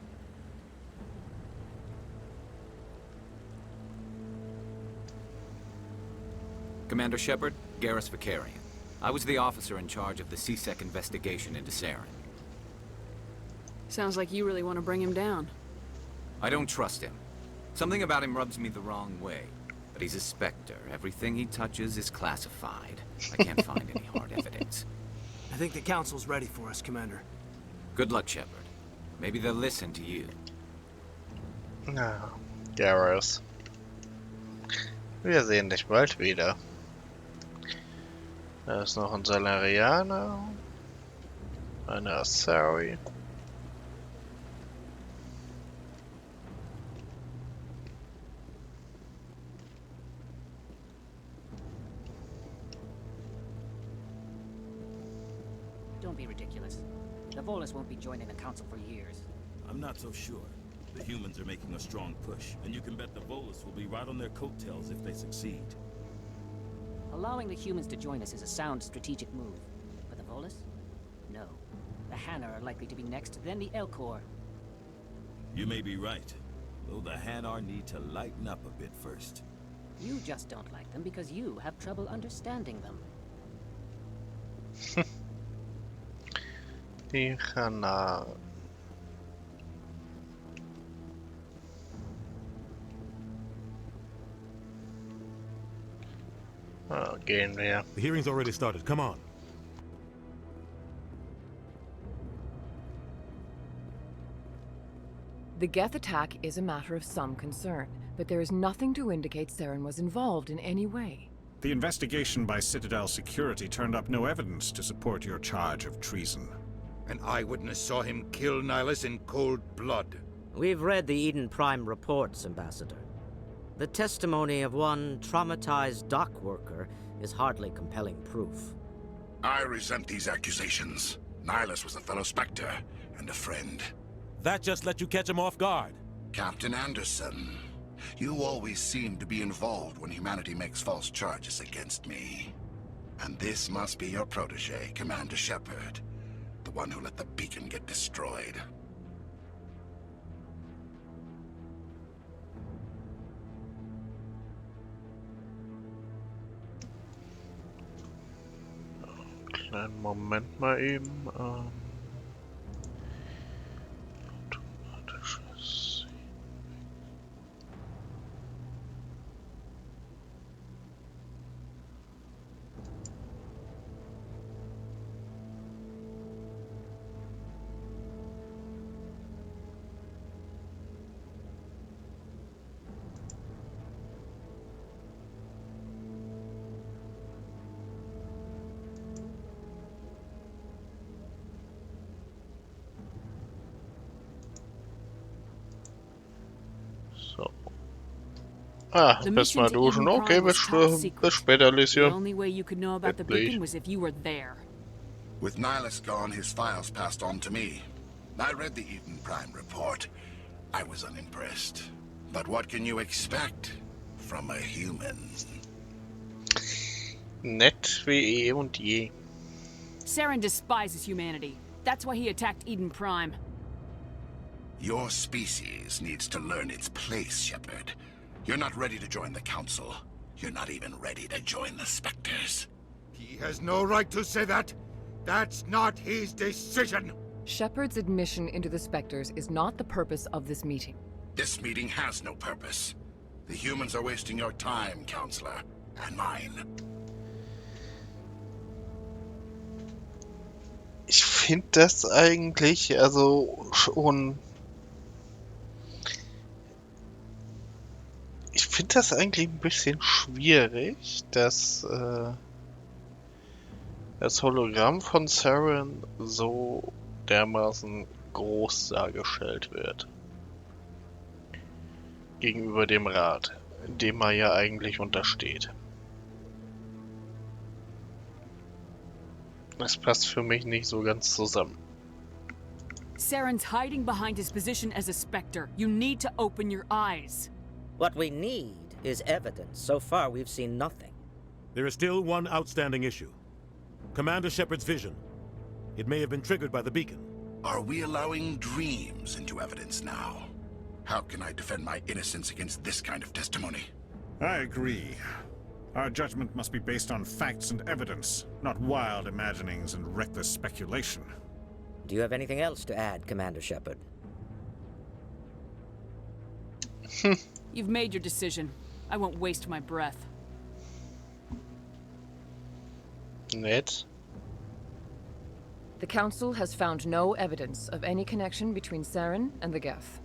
Commander Shepard, Garrus Vicarian. I was the officer in charge of the CSEC investigation into Saren. Sounds like you really want to bring him down. I don't trust him. Something about him rubs me the wrong way. But he's a Spectre. Everything he touches is classified. I can't find any hard evidence. I think the Council's ready for us, Commander. Good luck, Shepard. Maybe they'll listen to you. Na, Garrus. Wir sehen dich bald wieder. Da ist noch ein Salarianer. Eine Asari. Don't be ridiculous. The Volus won't be joining the Council for years. I'm not so sure. The humans are making a strong push, and you can bet the Volus will be right on their coattails if they succeed. Allowing the humans to join us is a sound strategic move. But the Volus? No. The Hanar are likely to be next, then the Elcor. You may be right, though the Hanar need to lighten up a bit first. You just don't like them because you have trouble understanding them. Die Hanar. Oh, gehen wir. The hearing's already started. Come on. The Geth attack is a matter of some concern, but there is nothing to indicate Saren was involved in any way. The investigation by Citadel Security turned up no evidence to support your charge of treason. An eyewitness saw him kill Nihilus in cold blood. We've read the Eden Prime reports, Ambassador. The testimony of one traumatized dock worker is hardly compelling proof. I resent these accusations. Nihilus was a fellow Spectre and a friend. That just let you catch him off guard. Captain Anderson, you always seem to be involved when humanity makes false charges against me. And this must be your protege, Commander Shepard. The one who let the beacon get destroyed. Kleinen Moment mal eben. Ah, bist mal duschen. Okay, bis später, Lucio. The only way you could know about the beacon was if you were there. With Nihilus gone, his files passed on to me. I read the Eden Prime report. I was unimpressed. But what can you expect from a human? Nett wie eh und je. Saren despises humanity. That's why he attacked Eden Prime. Your species needs to learn its place, Shepard. You're not ready to join the Council. You're not even ready to join the Spectres. He has no right to say that. That's not his decision. Shepard's admission into the Spectres is not the purpose of this meeting. This meeting has no purpose. The humans are wasting your time, Counselor, and mine. Ich finde das eigentlich, also schon... Ich finde das eigentlich ein bisschen schwierig, dass das Hologramm von Saren so dermaßen groß dargestellt wird. Gegenüber dem Rat, dem er ja eigentlich untersteht. Das passt für mich nicht so ganz zusammen. Saren's hiding behind his position as a Spectre. You need to open your eyes. What we need is evidence. So far, we've seen nothing. There is still one outstanding issue. Commander Shepard's vision. It may have been triggered by the beacon. Are we allowing dreams into evidence now? How can I defend my innocence against this kind of testimony? I agree. Our judgment must be based on facts and evidence, not wild imaginings and reckless speculation. Do you have anything else to add, Commander Shepard? You've made your decision. I won't waste my breath. Nett. The Council has found no evidence of any connection between Saren and the Geth.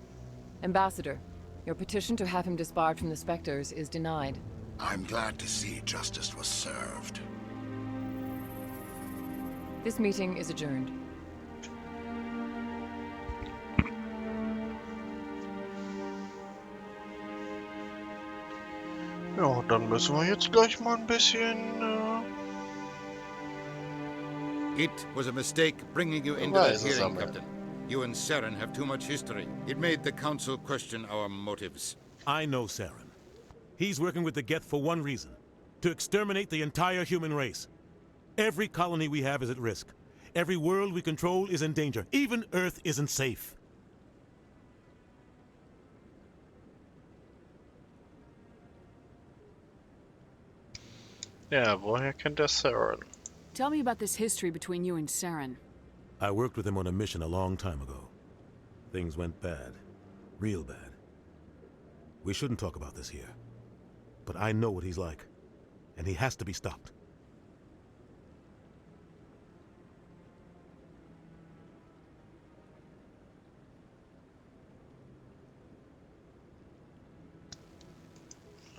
Ambassador, your petition to have him disbarred from the Spectres is denied. I'm glad to see justice was served. This meeting is adjourned. Ja, dann müssen wir jetzt gleich mal ein bisschen... It was a mistake bringing you into that hearing, Captain. You and Saren have too much history. It made the Council question our motives. I know Saren. He's working with the Geth for one reason. To exterminate the entire human race. Every colony we have is at risk. Every world we control is in danger. Even Earth isn't safe. Ja, woher kennt er Saren? Tell me about this history between you and Saren. I worked with him on a mission a long time ago. Things went bad. Real bad. We shouldn't talk about this here. But I know what he's like. And he has to be stopped.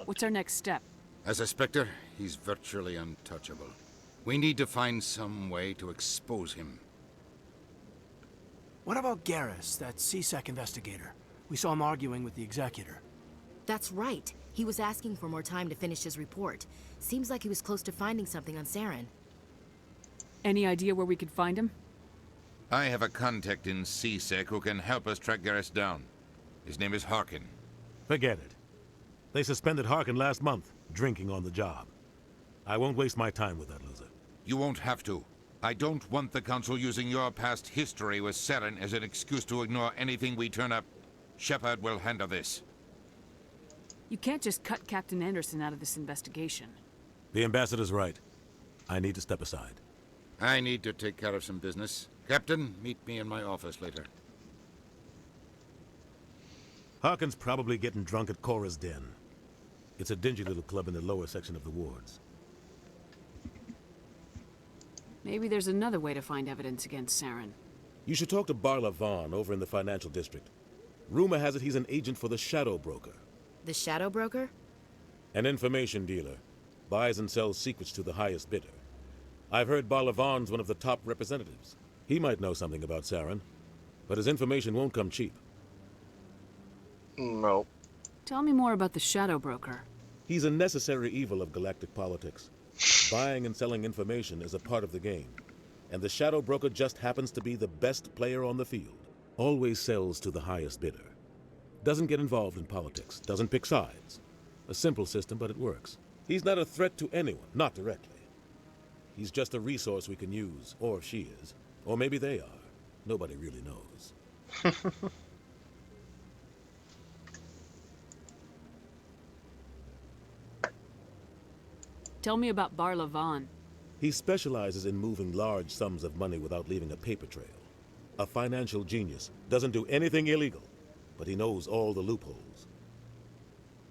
What's our next step? As a Spectre, he's virtually untouchable. We need to find some way to expose him. What about Garrus, that CSEC investigator? We saw him arguing with the Executor. That's right. He was asking for more time to finish his report. Seems like he was close to finding something on Saren. Any idea where we could find him? I have a contact in CSEC who can help us track Garrus down. His name is Harkin. Forget it. They suspended Harkin last month, drinking on the job. I won't waste my time with that loser. You won't have to. I don't want the Council using your past history with Saren as an excuse to ignore anything we turn up. Shepard will handle this. You can't just cut Captain Anderson out of this investigation. The Ambassador's right. I need to step aside. I need to take care of some business. Captain, meet me in my office later. Harkin's probably getting drunk at Cora's Den. It's a dingy little club in the lower section of the wards. Maybe there's another way to find evidence against Saren. You should talk to Barla Vaughn over in the financial district. Rumor has it he's an agent for the Shadow Broker. The Shadow Broker? An information dealer. Buys and sells secrets to the highest bidder. I've heard Barla Vaughn's one of the top representatives. He might know something about Saren, but his information won't come cheap. No. Tell me more about the Shadow Broker. He's a necessary evil of galactic politics. Buying and selling information is a part of the game. And the Shadow Broker just happens to be the best player on the field. Always sells to the highest bidder. Doesn't get involved in politics. Doesn't pick sides. A simple system, but it works. He's not a threat to anyone, not directly. He's just a resource we can use, or she is. Or maybe they are. Nobody really knows. Tell me about Barla Vaughn. He specializes in moving large sums of money without leaving a paper trail. A financial genius. Doesn't do anything illegal, but he knows all the loopholes.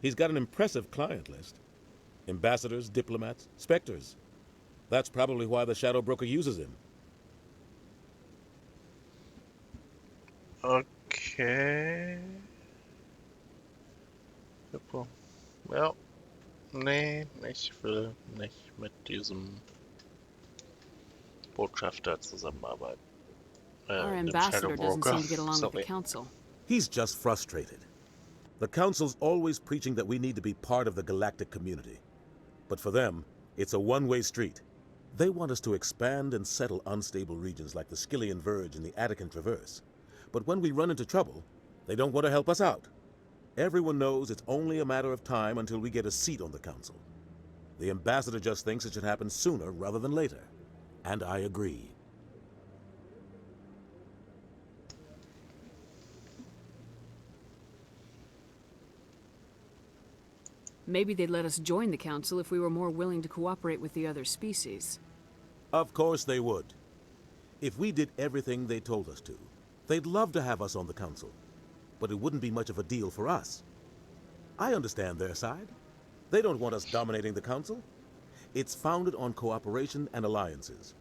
He's got an impressive client list. Ambassadors, diplomats, specters. That's probably why the Shadow Broker uses him. Okay. Super. Well, nee, ich will nicht mit diesem Botschafter zusammenarbeiten. Our Dem ambassador Shadow doesn't Broker. seem to get along with the Sorry. council. He's just frustrated. The Council's always preaching that we need to be part of the galactic community. But for them, it's a one-way street. They want us to expand and settle unstable regions like the Skillian Verge and the Attican Traverse. But when we run into trouble, they don't want to help us out. Everyone knows it's only a matter of time until we get a seat on the council. The ambassador just thinks it should happen sooner rather than later. And I agree. Maybe they'd let us join the council if we were more willing to cooperate with the other species. Of course they would. If we did everything they told us to, they'd love to have us on the council. But it wouldn't be much of a deal for us. I understand their side. They don't want us dominating the council. It's founded on cooperation and alliances.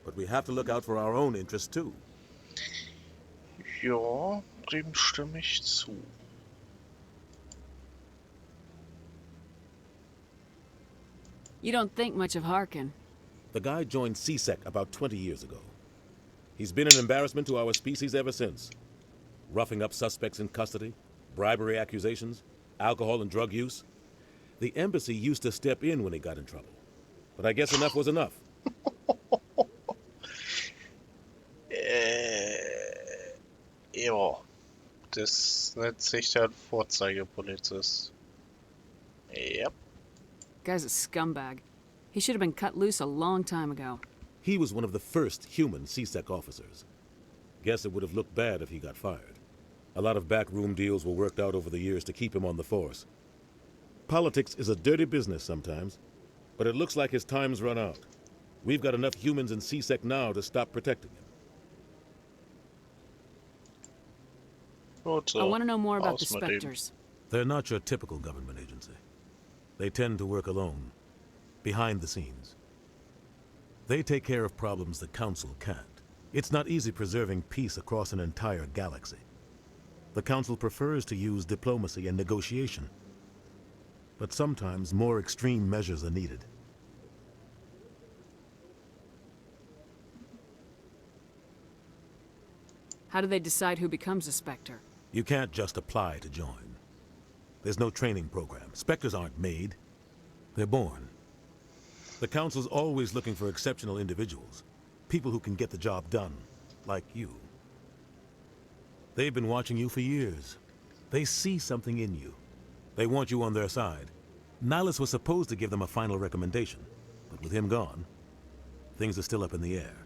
But we have to look out for our own interests too. Ja, dem stimme ich zu. You don't think much of Harkin. The guy joined CSEC about 20 years ago. He's been an embarrassment to our species ever since. Roughing up suspects in custody, bribery accusations, alcohol and drug use. The embassy used to step in when he got in trouble. But I guess enough was enough. Ja, das nennt sich dann Vorzeigepolizist. Yep. Guy's a scumbag. He should have been cut loose a long time ago. He was one of the first human CSEC officers. Guess it would have looked bad if he got fired. A lot of backroom deals were worked out over the years to keep him on the force. Politics is a dirty business sometimes, but it looks like his time's run out. We've got enough humans in CSEC now to stop protecting him. I want to know more about the Spectres. They're not your typical government agency. They tend to work alone, behind the scenes. They take care of problems the Council can't. It's not easy preserving peace across an entire galaxy. The Council prefers to use diplomacy and negotiation. But sometimes more extreme measures are needed. How do they decide who becomes a Spectre? You can't just apply to join. There's no training program. Spectres aren't made. They're born. The Council's always looking for exceptional individuals. People who can get the job done, like you. They've been watching you for years. They see something in you. They want you on their side. Nihilus was supposed to give them a final recommendation, but with him gone, things are still up in the air.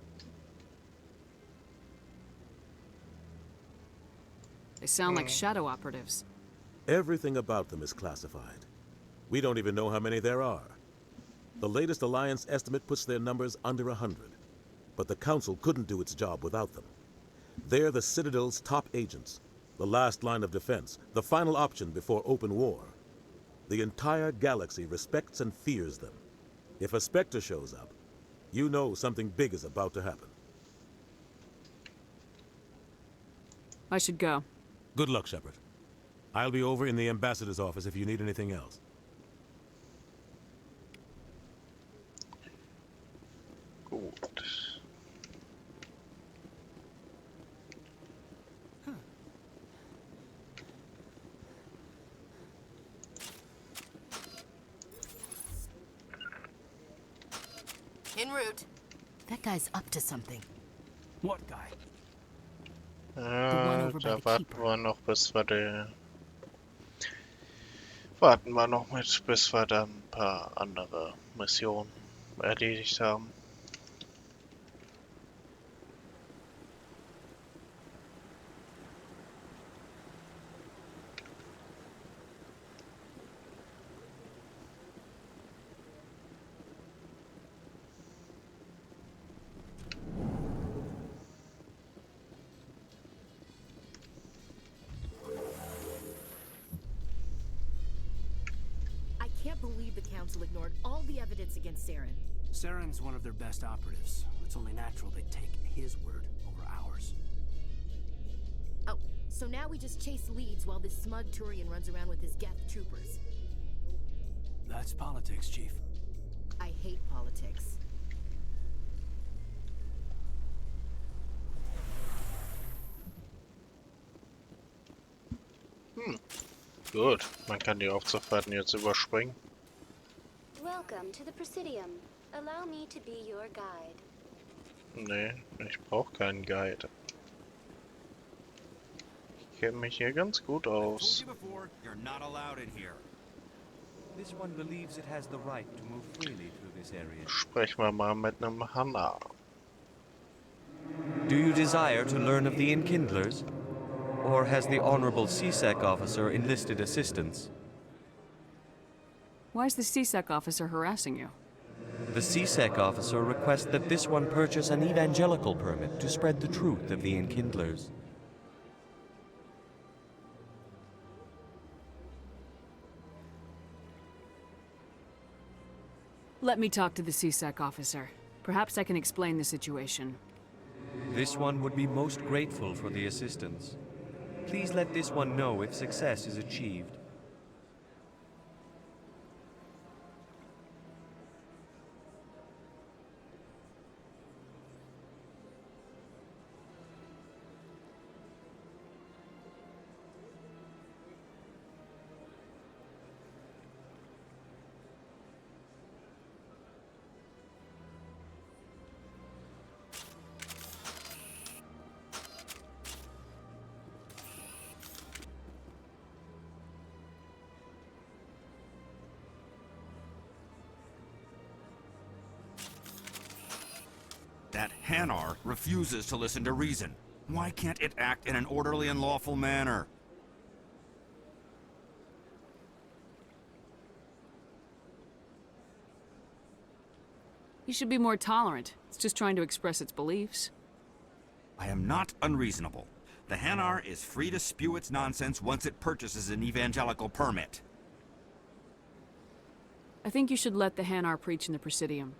They sound like shadow operatives. Everything about them is classified. We don't even know how many there are. The latest Alliance estimate puts their numbers under 100. But the Council couldn't do its job without them. They're the Citadel's top agents, the last line of defense, the final option before open war. The entire galaxy respects and fears them. If a Spectre shows up, you know something big is about to happen. I should go. Good luck, Shepard. I'll be over in the ambassador's office if you need anything else. Gut. En route. That guy's up to something. What guy? Da warten wir noch, bis wir warten wir noch bis wir dann ein paar andere Missionen erledigt haben. Ignored all the evidence against Saren. Saren's one of their best operatives. It's only natural they'd take his word over ours. Oh, so now we just chase leads while this smug Turian runs around with his Geth troopers. That's politics, Chief. I hate politics. Gut, man kann die Aufzufahrten jetzt überspringen. Welcome to the Presidium. Allow me to be your guide. Nee, ich brauche keinen Guide. Ich kenne mich hier ganz gut aus. You're not allowed in here. This one believes it has the right to move freely through this area. Sprechen wir mal mit einem Hanna. Do you desire to learn of the Enkindlers? Or has the Honorable CSEC officer enlisted assistance? Why is the CSEC officer harassing you? The CSEC officer requests that this one purchase an evangelical permit to spread the truth of the Enkindlers. Let me talk to the CSEC officer. Perhaps I can explain the situation. This one would be most grateful for the assistance. Please let this one know if success is achieved. That Hanar refuses to listen to reason. Why can't it act in an orderly and lawful manner? You should be more tolerant. It's just trying to express its beliefs. I am not unreasonable. The Hanar is free to spew its nonsense once it purchases an evangelical permit. I think you should let the Hanar preach in the Presidium.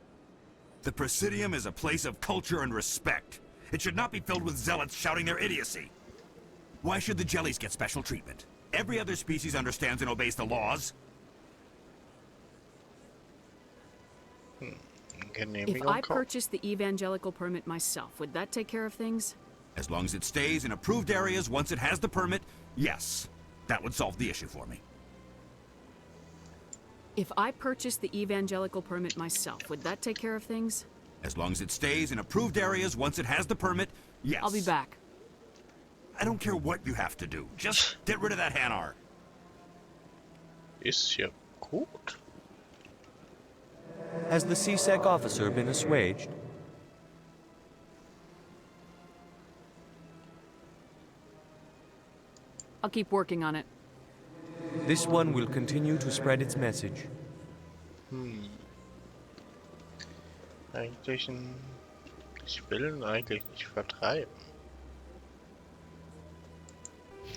The Presidium is a place of culture and respect. It should not be filled with zealots shouting their idiocy. Why should the jellies get special treatment? Every other species understands and obeys the laws. If I purchased the evangelical permit myself, would that take care of things? As long as it stays in approved areas once it has the permit, yes. That would solve the issue for me. If I purchased the evangelical permit myself, would that take care of things? As long as it stays in approved areas once it has the permit, yes. I'll be back. I don't care what you have to do. Just get rid of that Hanar. Ist ja gut. Has the CSEC officer been assuaged? I'll keep working on it. This one will continue to spread its message. Ich will ihn eigentlich nicht vertreiben.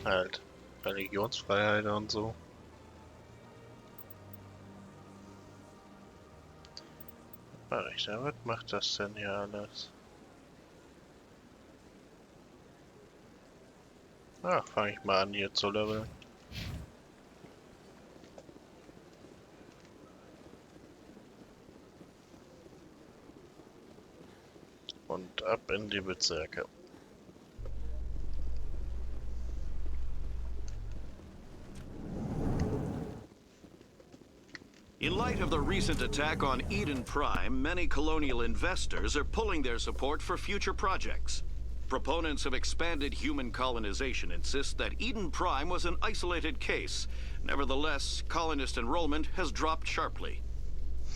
Halt, Religionsfreiheit und so. Rechte, was macht das denn hier alles? Ah, fange ich mal an hier zu leveln. Und ab in die Bezirke. In light of the recent attack on Eden Prime, many colonial investors are pulling their support for future projects. Proponents of expanded human colonization insist that Eden Prime was an isolated case. Nevertheless, colonist enrollment has dropped sharply.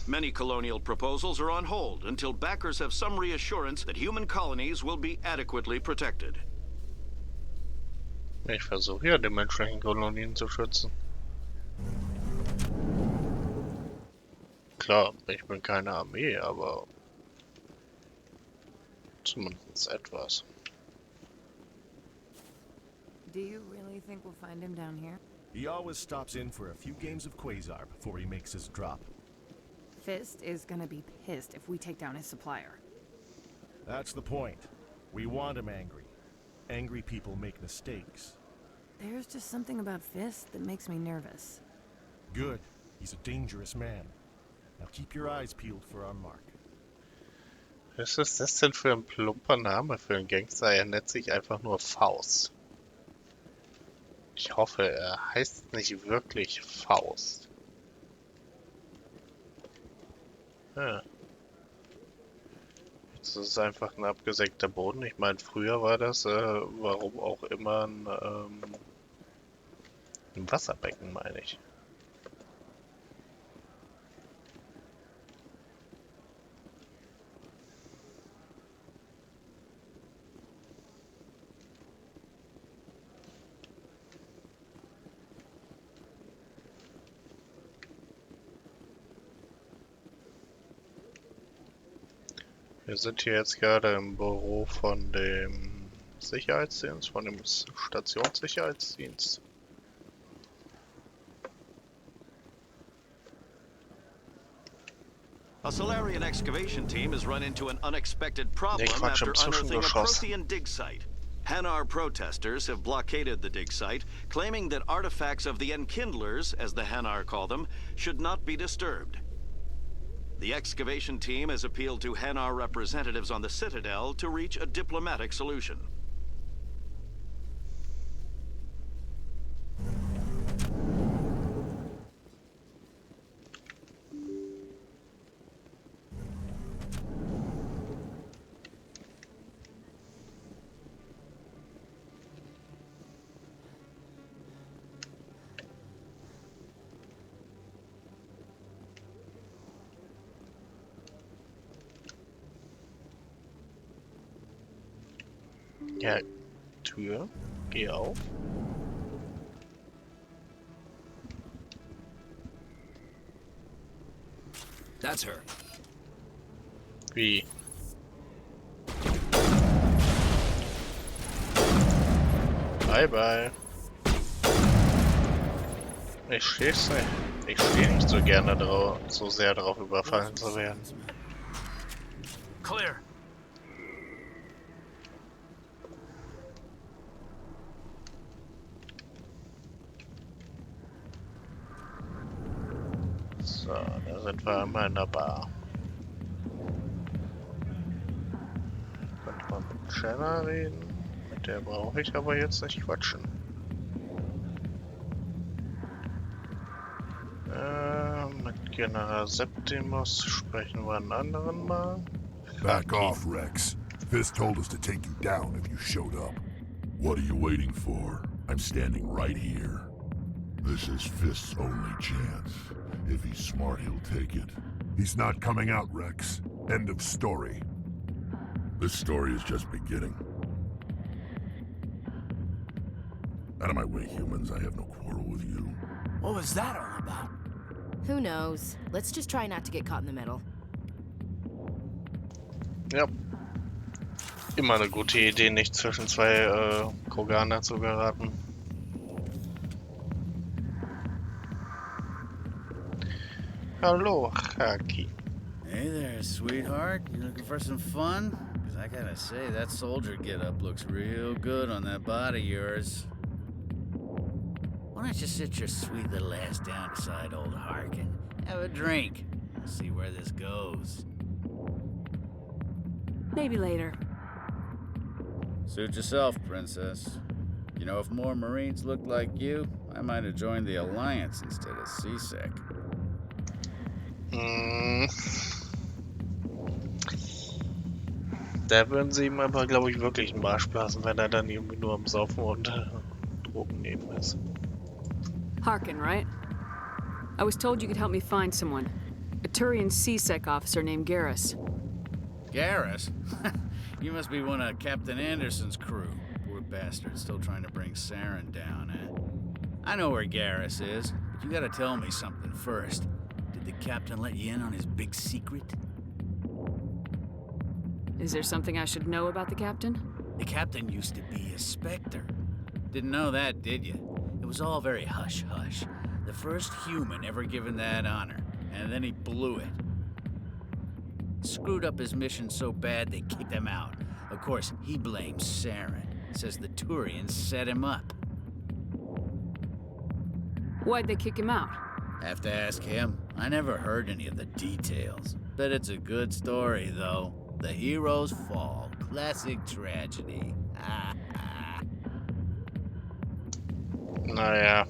Many colonial proposals are on hold until backers have some reassurance that human colonies will be adequately protected. Ich versuche ja, die menschlichen Kolonien zu schützen. Klar, ich bin keine Armee, aber zumindest etwas. Do you really think we'll find him down here? He always stops in for a few games of Quasar before he makes his drop. Fist is gonna be pissed if we take down his supplier. That's the point. We want him angry. Angry people make mistakes. There's just something about Fist that makes me nervous. Good. He's a dangerous man. Now keep your eyes peeled for our mark. Was ist das denn für ein plumper Name für einen Gangster? Er nennt sich einfach nur Faust. Ich hoffe, er heißt nicht wirklich Faust. Ah. Das ist einfach ein abgesenkter Boden. Ich meine, früher war das, warum auch immer, ein Wasserbecken, meine ich. Wir sind hier jetzt gerade im Büro von dem Sicherheitsdienst, von dem Stationssicherheitsdienst. A Solarian excavation team has run into an unexpected problem after unearthing a Prothean dig site. Hanar protesters have blockaded the dig site, claiming that artifacts of the Enkindlers, as the Hanar call them, should not be disturbed. The excavation team has appealed to Hanar representatives on the Citadel to reach a diplomatic solution. Ja, Tür, geh auf. That's her. Wie? Bye bye. Ich steh's nicht. Ich stehe nicht so gerne drauf, so sehr darauf überfallen zu werden. Clear. So, da sind wir einmal in der Bar. Könnte man mit Jenna reden. Mit der brauche ich aber jetzt nicht quatschen. Mit General Septimus sprechen wir einen anderen Mal. Back off, Rex. Fist told us to take you down if you showed up. What are you waiting for? I'm standing right here. This is Fist's only chance. If he's smart, he'll take it. He's not coming out, Rex. End of story. This story is just beginning. Out of my way, humans. I have no quarrel with you. What was that all about? Who knows? Let's just try not to get caught in the middle. Ja. Immer eine gute Idee, nicht zwischen zwei Kroganer zu geraten. Hello, Haki. Hey there, sweetheart. You looking for some fun? Because I gotta say, that soldier getup looks real good on that body of yours. Why don't you sit your sweet little ass down beside old Harkin? Have a drink. See where this goes. Maybe later. Suit yourself, princess. You know, if more Marines looked like you, I might have joined the Alliance instead of CSEC. Da würden sie ihm aber, glaube ich, wirklich einen Marsch blasen, wenn er dann irgendwie nur am Saufen und Drogen nehmen ist. Harkin, right? I was told you could help me find someone. A Turian CSEC officer named Garrus. Garrus? You must be one of Captain Anderson's crew. Poor bastard, still trying to bring Saren down, eh? I know where Garrus is, but you gotta tell me something first. Did the captain let you in on his big secret? Is there something I should know about the captain? The captain used to be a Spectre. Didn't know that, did you? It was all very hush-hush. The first human ever given that honor, and then he blew it. Screwed up his mission so bad they kicked him out. Of course, he blames Saren. Says the Turians set him up. Why'd they kick him out? Have to ask him. I never heard any of the details. Bet it's a good story, though. The hero's fall. Classic tragedy. Naja,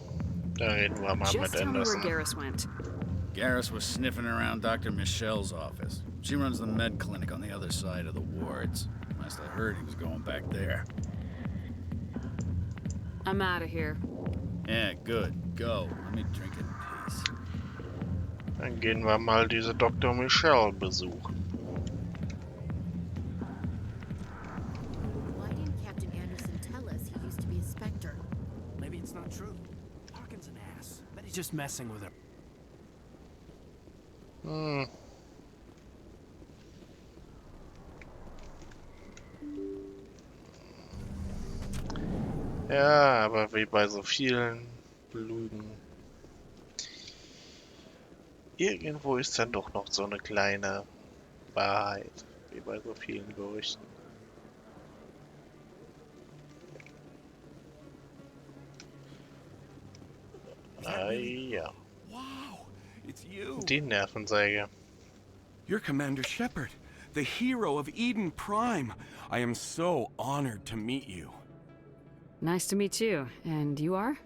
da reden wir mal Just mit tell me where Anderson. Garrus went. Garrus was sniffing around Dr. Michelle's office. She runs the med clinic on the other side of the wards. Last I heard, he was going back there. I'm out of here. Yeah, good. Go. Let me drink in peace. Dann gehen wir mal diese Dr. Michelle besuchen. Why didn't Captain Anderson tell us he used to be a Spectre? Maybe it's not true. Harkin's an ass. Bet he's just messing with her. Ja, aber wie bei so vielen Lügen. Irgendwo ist dann doch noch so eine kleine Wahrheit, wie bei so vielen Gerüchten. Ja. Wow, it's you. Die Nervensäge. You're Commander Shepard, the hero of Eden Prime. I am so honored to meet you. Nice to meet you. And you are?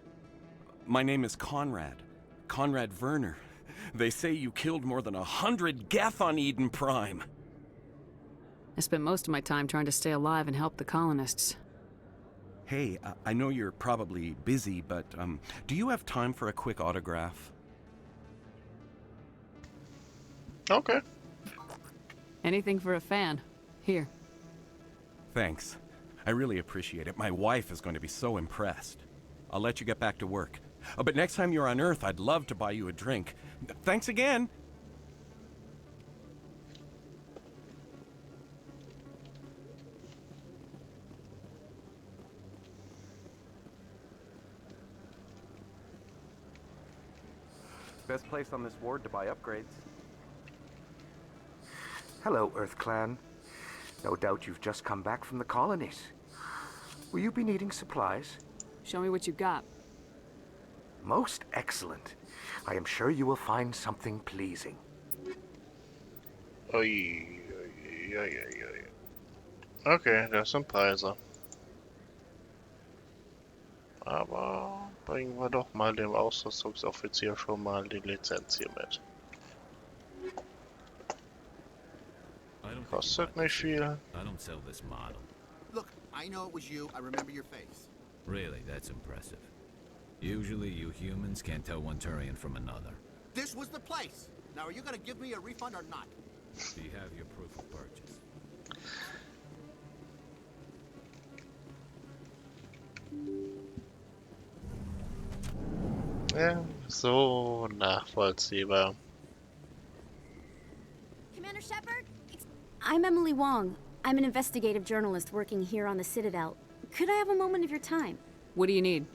My name is Conrad. Conrad Werner. They say you killed more than 100 Geth on Eden Prime. I spent most of my time trying to stay alive and help the colonists. Hey, I know you're probably busy, but do you have time for a quick autograph? Okay. Anything for a fan. Here. Thanks. I really appreciate it. My wife is going to be so impressed. I'll let you get back to work. Oh, but next time you're on Earth, I'd love to buy you a drink. Thanks again! Best place on this ward to buy upgrades. Hello, Earth Clan. No doubt you've just come back from the colonies. Will you be needing supplies? Show me what you've got. Most excellent. I am sure you will find something pleasing. Ui. Okay, das sind Preise. Aber bringen wir doch mal dem Ausrüstungsoffizier schon mal die Lizenz hier mit. Kostet nicht viel. I don't sell this model. Look, I know it was you. I remember your face. Really, that's impressive. Usually you humans can't tell one Turian from another. This was the place. Now, are you gonna give me a refund or not? Do you have your proof of purchase? Ja, so nachvollziehbar. Commander Shepard? I'm Emily Wong. I'm an investigative journalist working here on the Citadel. Could I have a moment of your time? What do you need?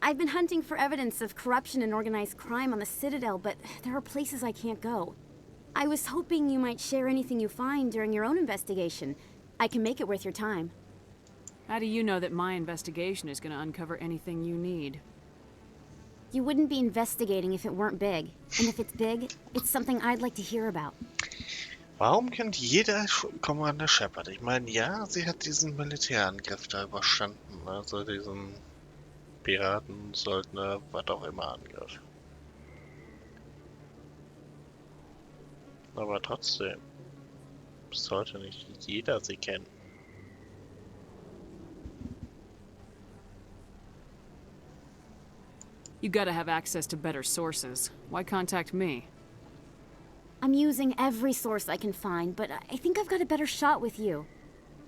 I've been hunting for evidence of corruption and organized crime on the Citadel, but there are places I can't go. I was hoping you might share anything you find during your own investigation. I can make it worth your time. How do you know that my investigation is going to uncover anything you need? You wouldn't be investigating if it weren't big. And if it's big, it's something I'd like to hear about. Warum kennt jeder Commander Shepard? Ich meine, ja, sie hat diesen Militärangriff da überstanden. Also diesen Piraten, Söldner, was auch immer Angriff. Aber trotzdem sollte nicht jeder sie kennen. You gotta have access to better sources. Why contact me? I'm using every source I can find, but I think I've got a better shot with you.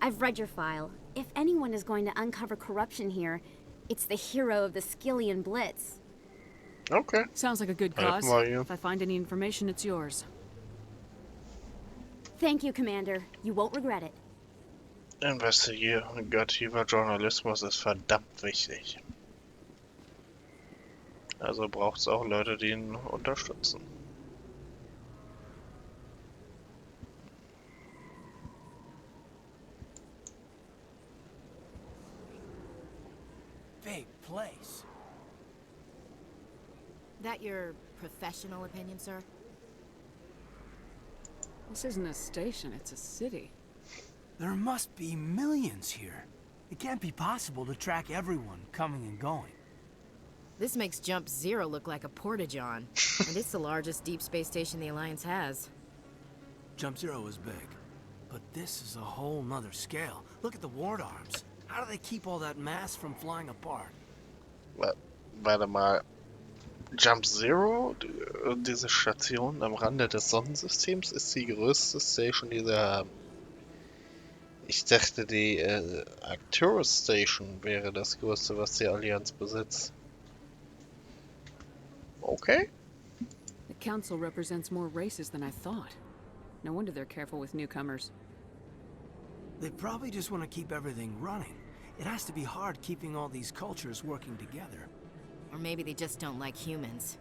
I've read your file. If anyone is going to uncover corruption here, it's the hero of the Skillian Blitz. Okay. Sounds like a good cause. If I find any information, it's yours. Thank you, Commander. You won't regret it. Investigativer Journalismus ist verdammt wichtig. Also braucht es auch Leute, die ihn unterstützen. Big place. That your professional opinion, sir? This isn't a station, it's a city. There must be millions here. It can't be possible to track everyone coming and going. This makes Jump Zero look like a porta-john, and it's the largest deep space station the Alliance has. Jump Zero was big. But this is a whole nother scale. Look at the ward arms. How do they keep all that mass from flying apart? Warte mal. Jump Zero, diese Station am Rande des Sonnensystems, ist die größte Station, die sie haben. Ich dachte, die Citadel-Station wäre das größte, was die Allianz besitzt. Okay. The council represents more races than I thought. No wonder they're careful with newcomers. They probably just want to keep everything running. It has to be hard keeping all these cultures working together. Or maybe they just don't like humans.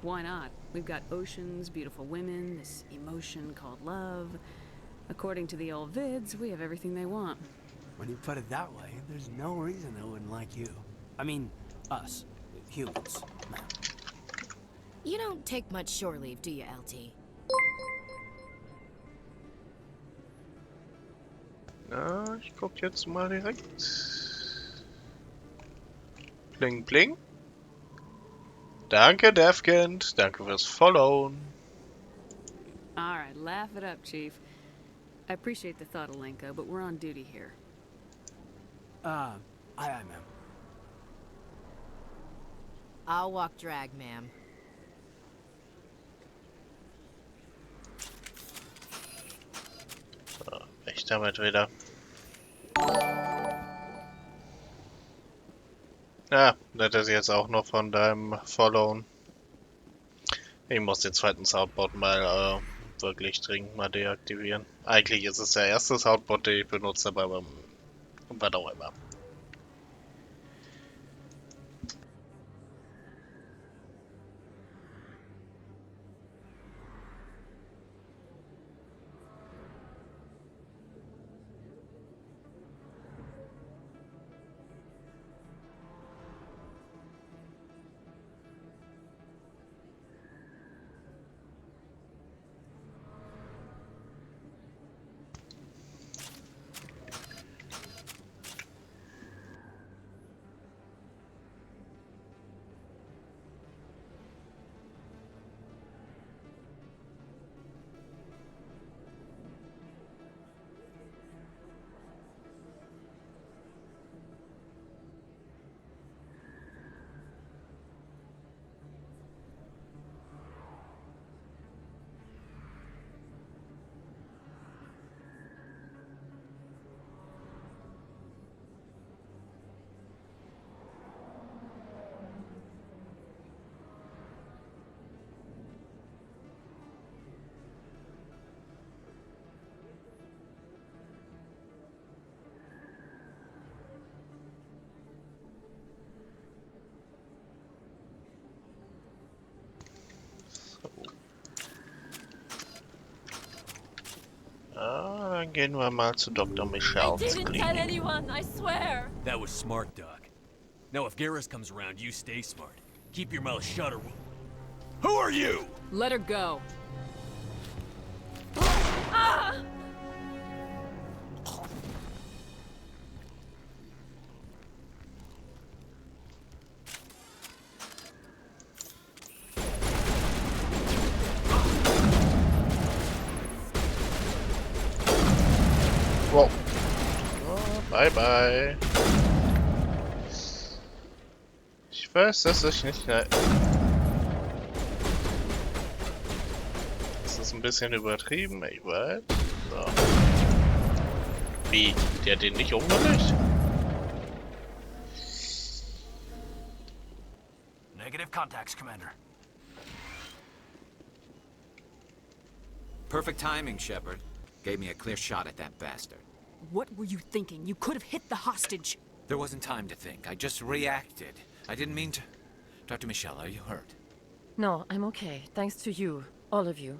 Why not? We've got oceans, beautiful women, this emotion called love. According to the old vids, we have everything they want. When you put it that way, there's no reason they wouldn't like you. I mean, us. Humans. You don't take much shore leave, do you, LT? Na, ich guck jetzt mal direkt. Bling, bling. Danke, Defkind. Danke fürs Followen. Alright, laugh it up, Chief. I appreciate the thought, Alenka, but we're on duty here. Aye, ma'am. I'll walk drag, ma'am. So, ich damit wieder. Ja, das ist jetzt auch noch von deinem Followen. Ich muss den zweiten Soundboard mal wirklich dringend mal deaktivieren. Eigentlich ist es der erste Soundboard, den ich benutze, aber was auch immer. Dann gehen wir mal zu Dr. Michelle's I didn't Klinik. tell anyone, I swear. That was smart, Doc. Now if Garrus comes around, you stay smart. Keep your mouth shut or Who are you? Let her go. Ah! Wow. Oh, bye bye. Ich weiß, dass ich nicht... Das ist ein bisschen übertrieben, ich weiß. So. Wie? Der hat den nicht umgelegt? Negative contacts, Commander. Perfect timing, Shepard. Gave me a clear shot at that bastard. What were you thinking? You could have hit the hostage. There wasn't time to think. I just reacted. I didn't mean to... Dr. Michelle, are you hurt? No, I'm okay. Thanks to you. All of you.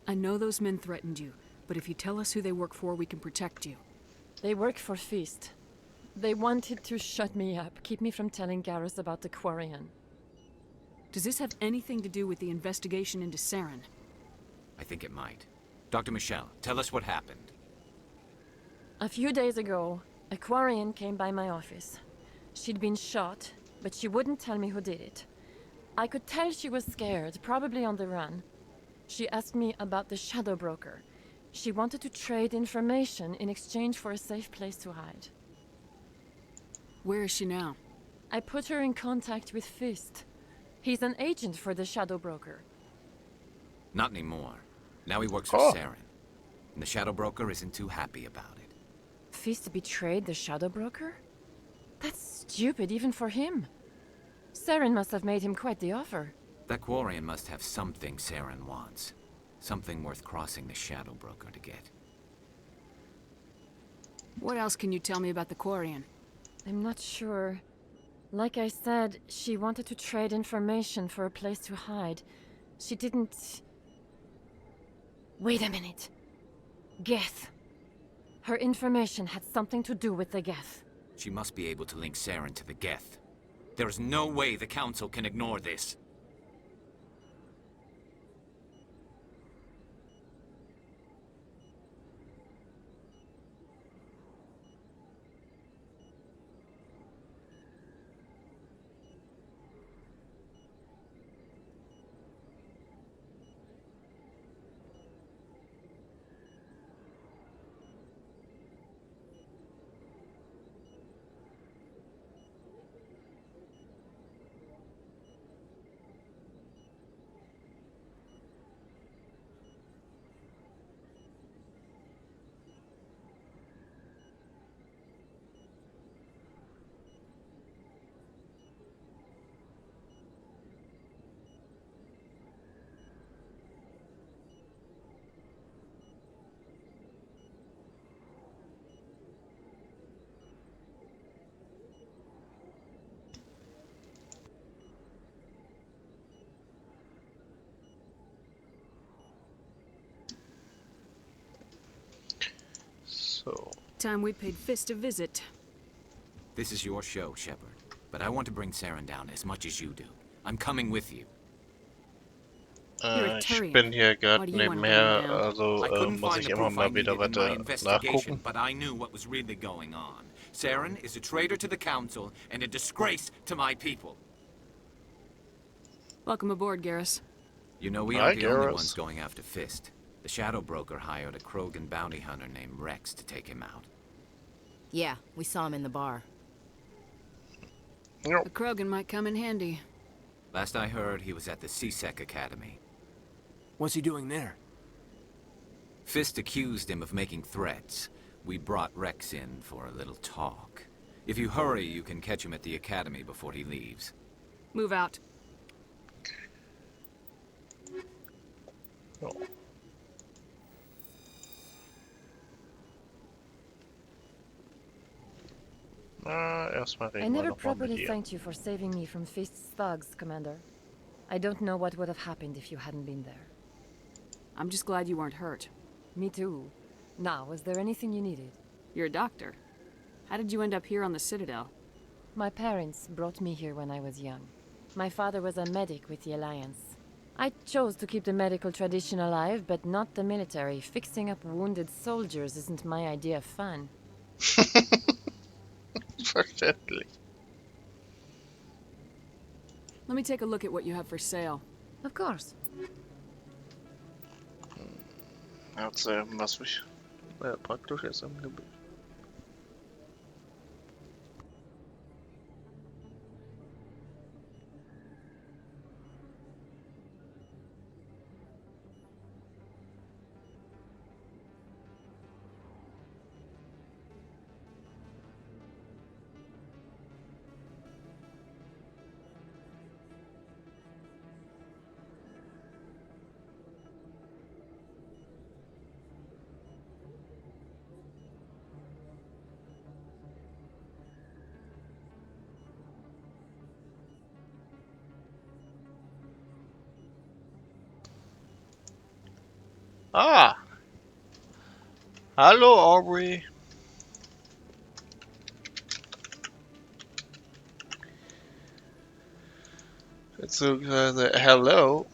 I know those men threatened you, but if you tell us who they work for, we can protect you. They work for Feast. They wanted to shut me up, keep me from telling Garrus about the Quarian. Does this have anything to do with the investigation into Saren? I think it might. Dr. Michelle, tell us what happened. A few days ago, a Quarian came by my office. She'd been shot, but she wouldn't tell me who did it. I could tell she was scared, probably on the run. She asked me about the Shadow Broker. She wanted to trade information in exchange for a safe place to hide. Where is she now? I put her in contact with Fist. He's an agent for the Shadow Broker. Not anymore. Now he works for Saren. And the Shadow Broker isn't too happy about it. Fist betrayed the Shadow Broker? That's stupid even for him. Saren must have made him quite the offer. That Quarian must have something Saren wants. Something worth crossing the Shadow Broker to get. What else can you tell me about the Quarian? I'm not sure. Like I said, she wanted to trade information for a place to hide. She didn't... Wait a minute. Geth. Her information had something to do with the Geth. She must be able to link Saren to the Geth. There is no way the Council can ignore this. So. Time we paid Fist a visit. This is your show, Shepard. But I want to bring Saren down as much as you do. I'm coming with you. Ich bin hier gerade nebenher, also muss ich immer mal wieder weiter nachgucken. But I knew what was really going on. Saren is a traitor to the Council and a disgrace to my people. Welcome aboard, Garrus. You know, we aren't the only ones going after Fist. The Shadow Broker hired a Krogan bounty hunter named Rex to take him out. Yeah, we saw him in the bar. A Krogan might come in handy. Last I heard, he was at the CSEC Academy. What's he doing there? Fist accused him of making threats. We brought Rex in for a little talk. If you hurry, you can catch him at the Academy before he leaves. Move out. Oh. I never properly thanked you for saving me from Fist's thugs, Commander. I don't know what would have happened if you hadn't been there. I'm just glad you weren't hurt. Me too. Now, was there anything you needed? You're a doctor. How did you end up here on the Citadel? My parents brought me here when I was young. My father was a medic with the Alliance. I chose to keep the medical tradition alive, but not the military. Fixing up wounded soldiers isn't my idea of fun. Verständlich. Let me take a look at what you have for sale. Of course. Hat's was mich praktisch ist am Gebiet. Ah! Hallo, Aubrey. Beziehungsweise, hello.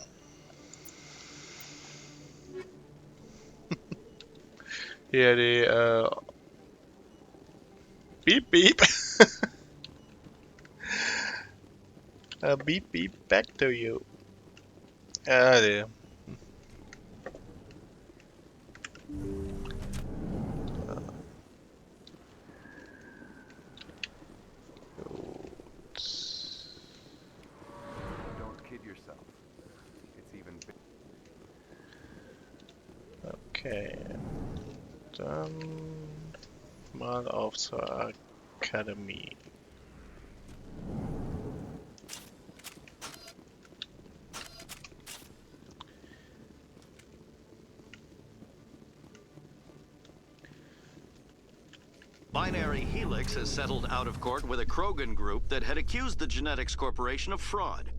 Hier die, Beep Beep. Beep beep back to you. Ja, Don't kid yourself. It's even okay. Dann mal auf zur Akademie. Binary Helix has settled out of court with a Krogan group that had accused the Genetics Corporation of fraud.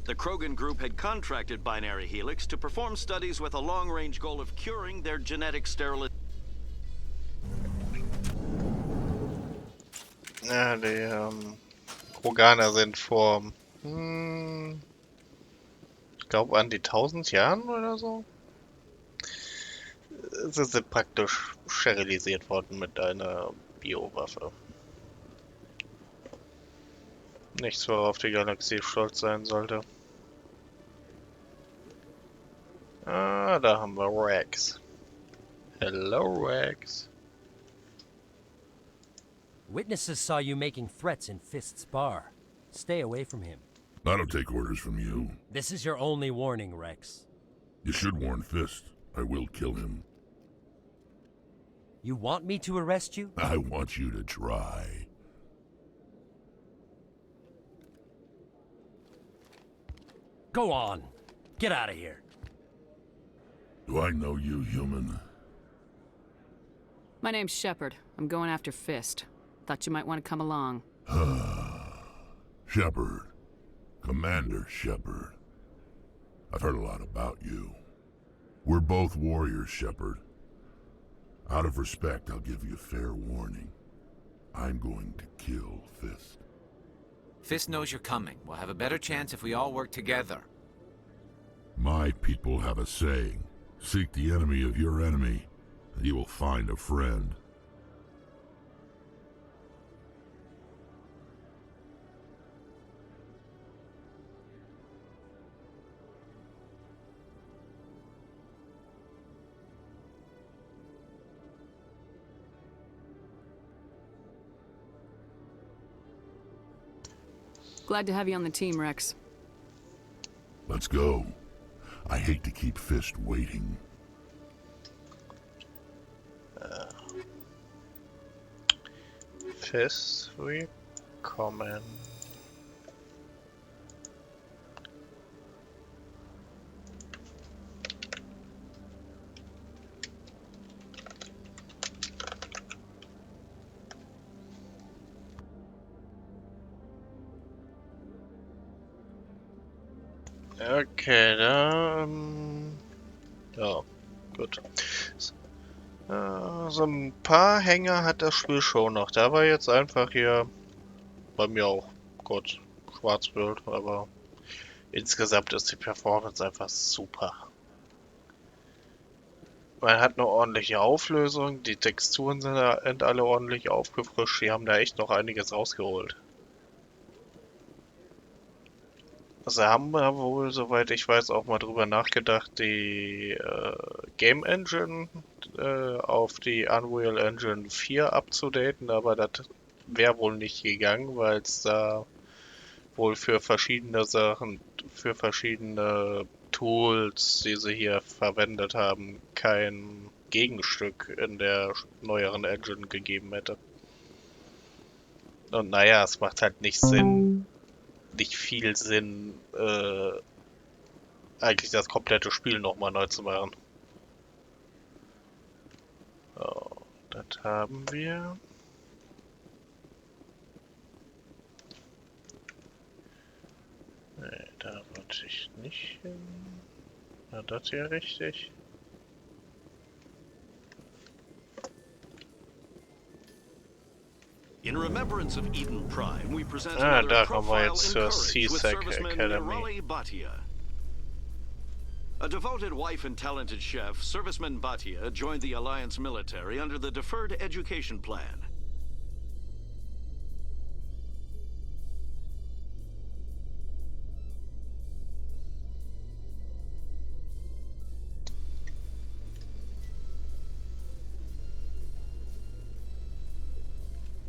The Krogan group had contracted Binary Helix to perform studies with a long-range goal of curing their genetic sterilization. Ja, die Kroganer sind vor, ich glaube an die 1000 Jahren oder so. Sie sind praktisch sterilisiert worden mit einer Biowaffe. Nichts, worauf die Galaxie stolz sein sollte. Ah, da haben wir Rex. Hello, Rex. Witnesses saw you making threats in Fist's bar. Stay away from him. I don't take orders from you. This is your only warning, Rex. You should warn Fist. I will kill him. You want me to arrest you? I want you to try. Go on. Get out of here. Do I know you, human? My name's Shepard. I'm going after Fist. Thought you might want to come along. Shepard. Commander Shepard. I've heard a lot about you. We're both warriors, Shepard. Out of respect, I'll give you fair warning. I'm going to kill Fist. Fist knows you're coming. We'll have a better chance if we all work together. My people have a saying. Seek the enemy of your enemy, and you will find a friend. Glad to have you on the team, Rex. Let's go. I hate to keep Fist waiting. Fist, willkommen. Okay, dann... Ja, gut. So ein paar Hänger hat das Spiel schon noch. Da war jetzt einfach hier bei mir auch gut Schwarzbild, aber insgesamt ist die Performance einfach super. Man hat eine ordentliche Auflösung, die Texturen sind alle ordentlich aufgefrischt, die haben da echt noch einiges rausgeholt. Sie haben ja wohl, soweit ich weiß, auch mal drüber nachgedacht, die Game Engine auf die Unreal Engine 4 abzudaten, aber das wäre wohl nicht gegangen, weil es da wohl für verschiedene Sachen, für verschiedene Tools, die sie hier verwendet haben, kein Gegenstück in der neueren Engine gegeben hätte. Und naja, es macht halt nicht viel Sinn, eigentlich das komplette Spiel nochmal neu zu machen. So, das haben wir. nicht hin. Ja, das hier richtig. In remembrance of Eden Prime, we present Ah, another da kommen wir profile jetzt in zur courage with CSEC serviceman Academy. Nirali Bhatia. A devoted wife and talented chef, serviceman Bhatia joined the Alliance military under the Deferred Education Plan.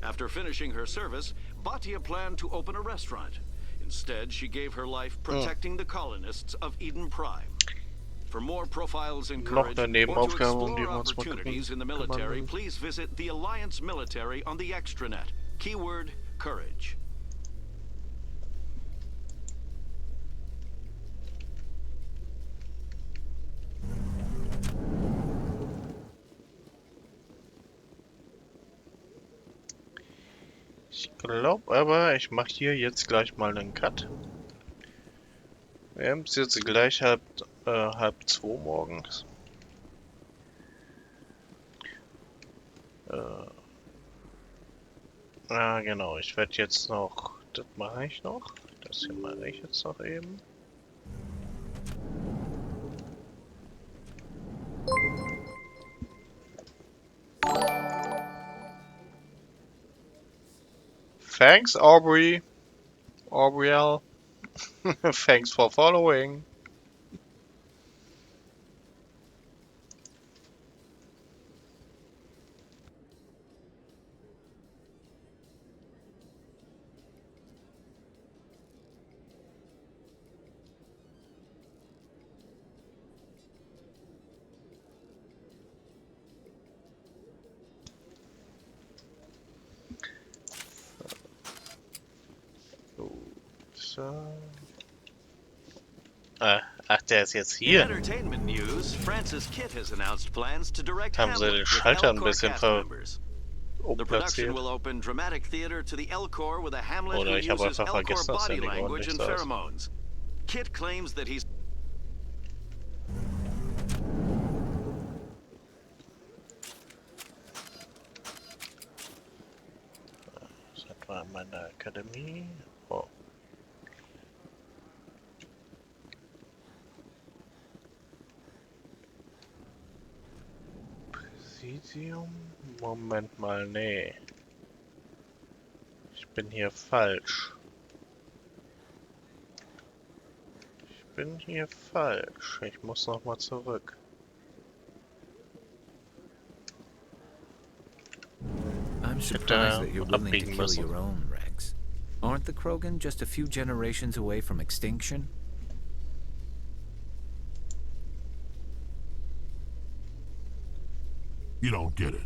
After finishing her service, Bhatia planned to open a restaurant. Instead, she gave her life protecting the colonists of Eden Prime. For more profiles in Noch courage eine or to Nebenaufgabe, die explore wir uns mal opportunities in the kümmern military, müssen. please visit the Alliance Military on the extranet. Keyword, courage. Ich glaube aber, ich mache hier jetzt gleich mal einen Cut. Wir haben es jetzt gleich halb 2 morgens. Ah, genau. Ich werde jetzt noch... Das mache ich noch. Das hier mache ich jetzt noch eben. Thanks, Aubrey. Aubriel. Thanks for following. So. Ach, der ist jetzt In hier. entertainment news, Francis Kitt has announced plans to direct Haben sie den Hamlet with Schalter ein Elcor bisschen cast members. The production umplatziert. will open dramatic theater to the Elcor with a Hamlet who Oder ich habe uses einfach Elcor vergessen, dass der body nicht language ordentlich and saß. pheromones. Kitt claims that he's Das war in meiner Akademie. Oh. Präsidium? Moment mal, nee. Ich bin hier falsch. Ich bin hier falsch. Ich muss noch mal zurück. I'm surprised that you're willing to kill your own, Rex. Aren't the Krogan just a few generations away from extinction? You don't get it.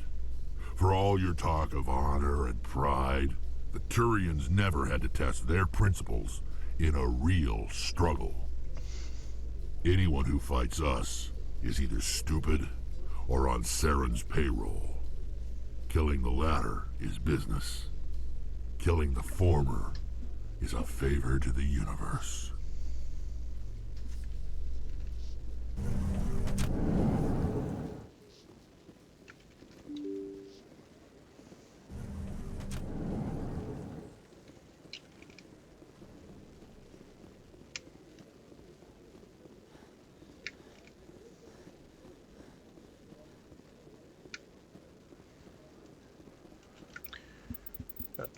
For all your talk of honor and pride, the Turians never had to test their principles in a real struggle. Anyone who fights us is either stupid or on Saren's payroll. Killing the latter is business. Killing the former is a favor to the universe.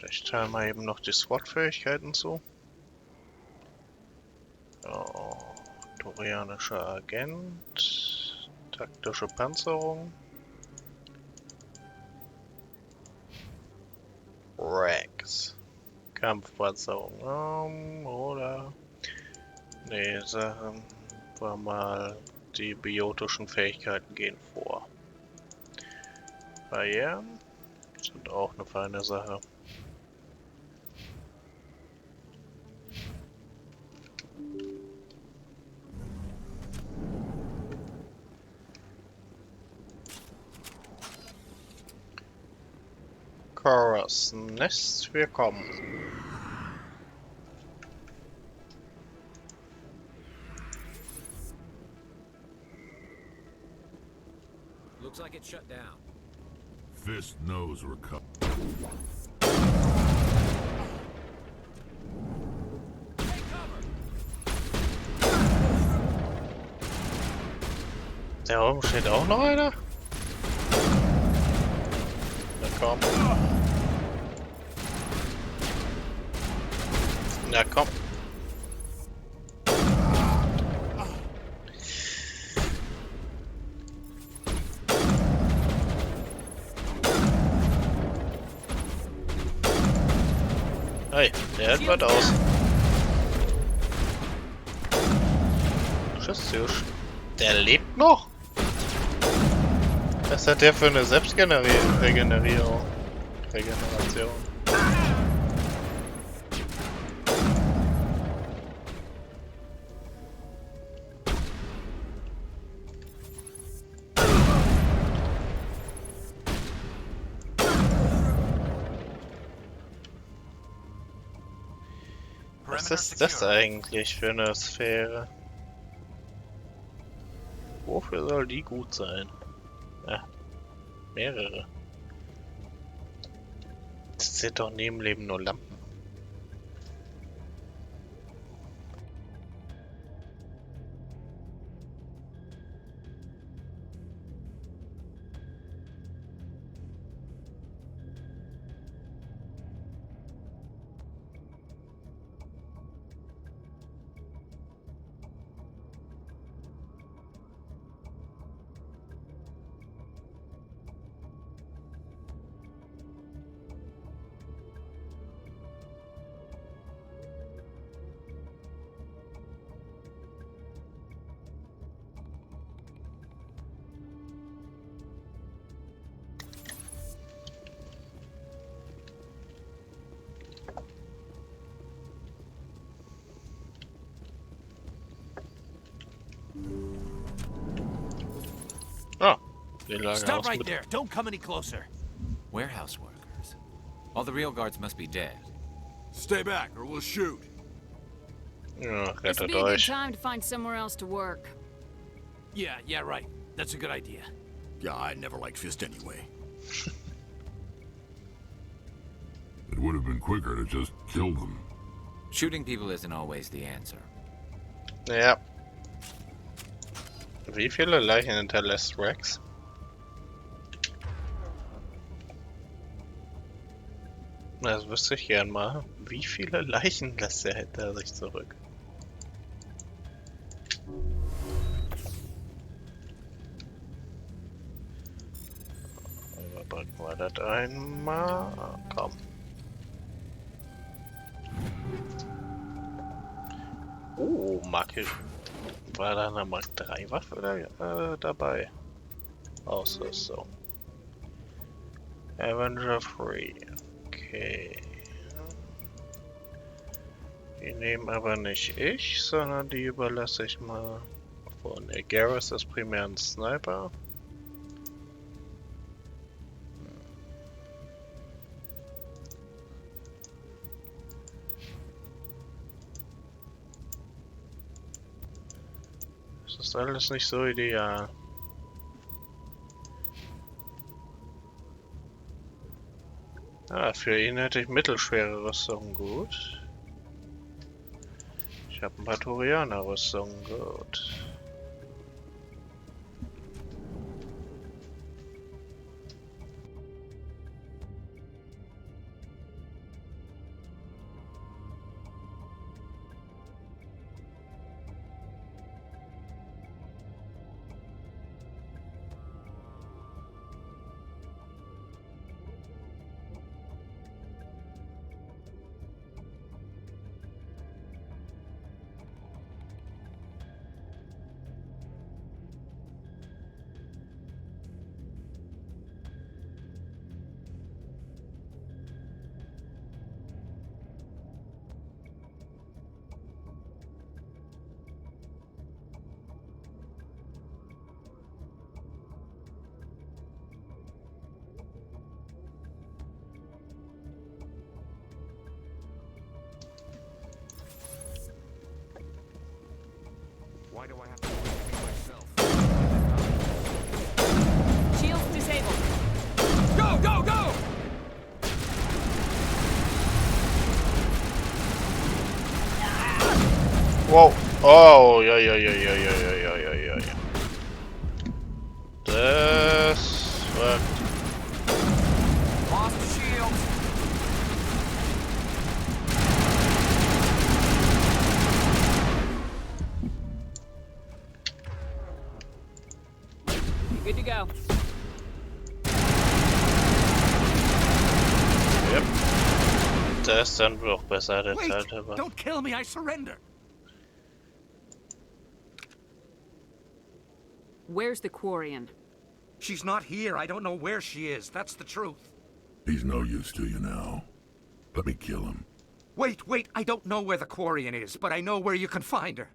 Ich teile mal eben noch die SWAT-Fähigkeiten zu. Oh, Quarianischer Agent, taktische Panzerung. Rex. Kampfpanzerung. Oder... Nee, sagen wir mal, die biotischen Fähigkeiten gehen vor. Barrieren sind auch eine feine Sache. Chorus Nest, wir kommen. like it shut down. Fist knows we're coming. Da oben steht auch noch einer. Na komm. Na komm. Hey, der hält was aus. Tschüss, Tschüss. Der lebt noch? Was hat der für eine Regeneration? Was ist das eigentlich für eine Sphäre? Wofür soll die gut sein? Ja, mehrere. Das sind doch neben Leben nur Lampen. Stop right there! Don't come any closer! Warehouse workers. All the real guards must be dead. Stay back or we'll shoot. Ja, This would rettet be a good euch. time to find somewhere else to work. Yeah, right. That's a good idea. Yeah, I never liked Fist anyway. It would have been quicker to just kill them. Shooting people isn't always the answer. Ja. Wie viele Leichen hinterlässt Rex? Das wüsste ich gern mal. Wie viele Leichen lässt er hinter sich zurück? Überbrücken wir das einmal. Komm. Marke. War da eine Mark 3 Waffe dabei? Ausrüstung. Avenger Free. Okay. Die nehmen aber nicht ich, sondern die überlasse ich mal. Von Garrus ist primär ein Sniper. Das ist alles nicht so ideal. Ah, für ihn hätte ich mittelschwere Rüstung gut. Ich habe ein paar Quarianer-Rüstungen gut. Why do I have to do everything myself? Shields Oh, ja. Das war... Lost shield. Good to go. Yep. Das ist dann doch besser, der Teil. Don't kill me, I surrender. Where's the Quarian? She's not here. I don't know where she is. That's the truth. He's no use to you now. Let me kill him. Wait. I don't know where the Quarian is, but I know where you can find her.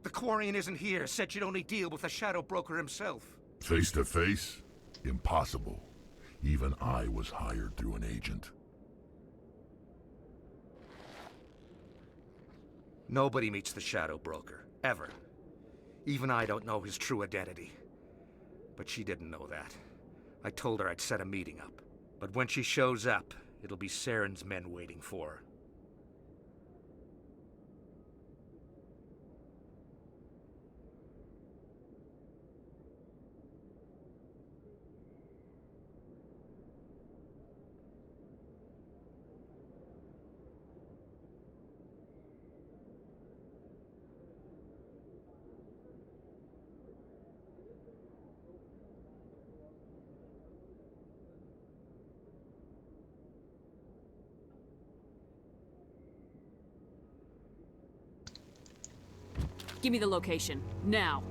The Quarian isn't here. Said she'd only deal with the Shadow Broker himself. Face to face? Impossible. Even I was hired through an agent. Nobody meets the Shadow Broker. Ever. Even I don't know his true identity. But she didn't know that. I told her I'd set a meeting up. But when she shows up, it'll be Saren's men waiting for her. Give me the location, now.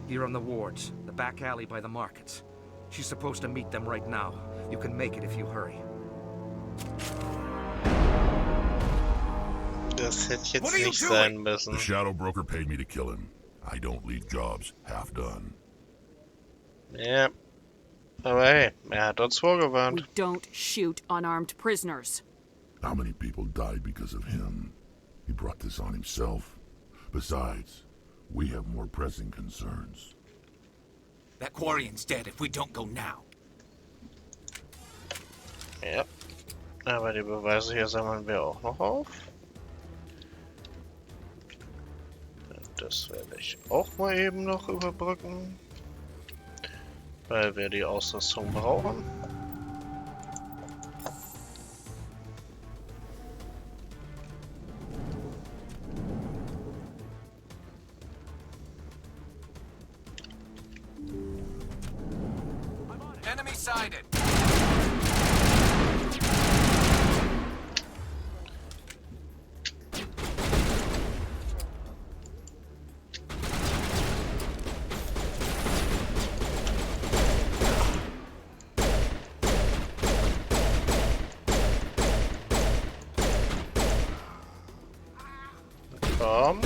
Here on the wards, the back alley by the markets. She's supposed to meet them right now. You can make it if you hurry. Das hätte jetzt nicht sein müssen. The Shadow Broker paid me to kill him. I don't leave jobs half done. Ja. Aber hey, hat uns vorgewarnt. We don't shoot unarmed prisoners. How many people died because of him? He brought this on himself. Besides, we have more pressing concerns. That Quarian's dead if we don't go now. Ja. Aber die Beweise hier sammeln wir auch noch auf. Das werde ich auch mal eben noch überbrücken. Weil wir die Ausrüstung brauchen. Enemy sighted. Komm.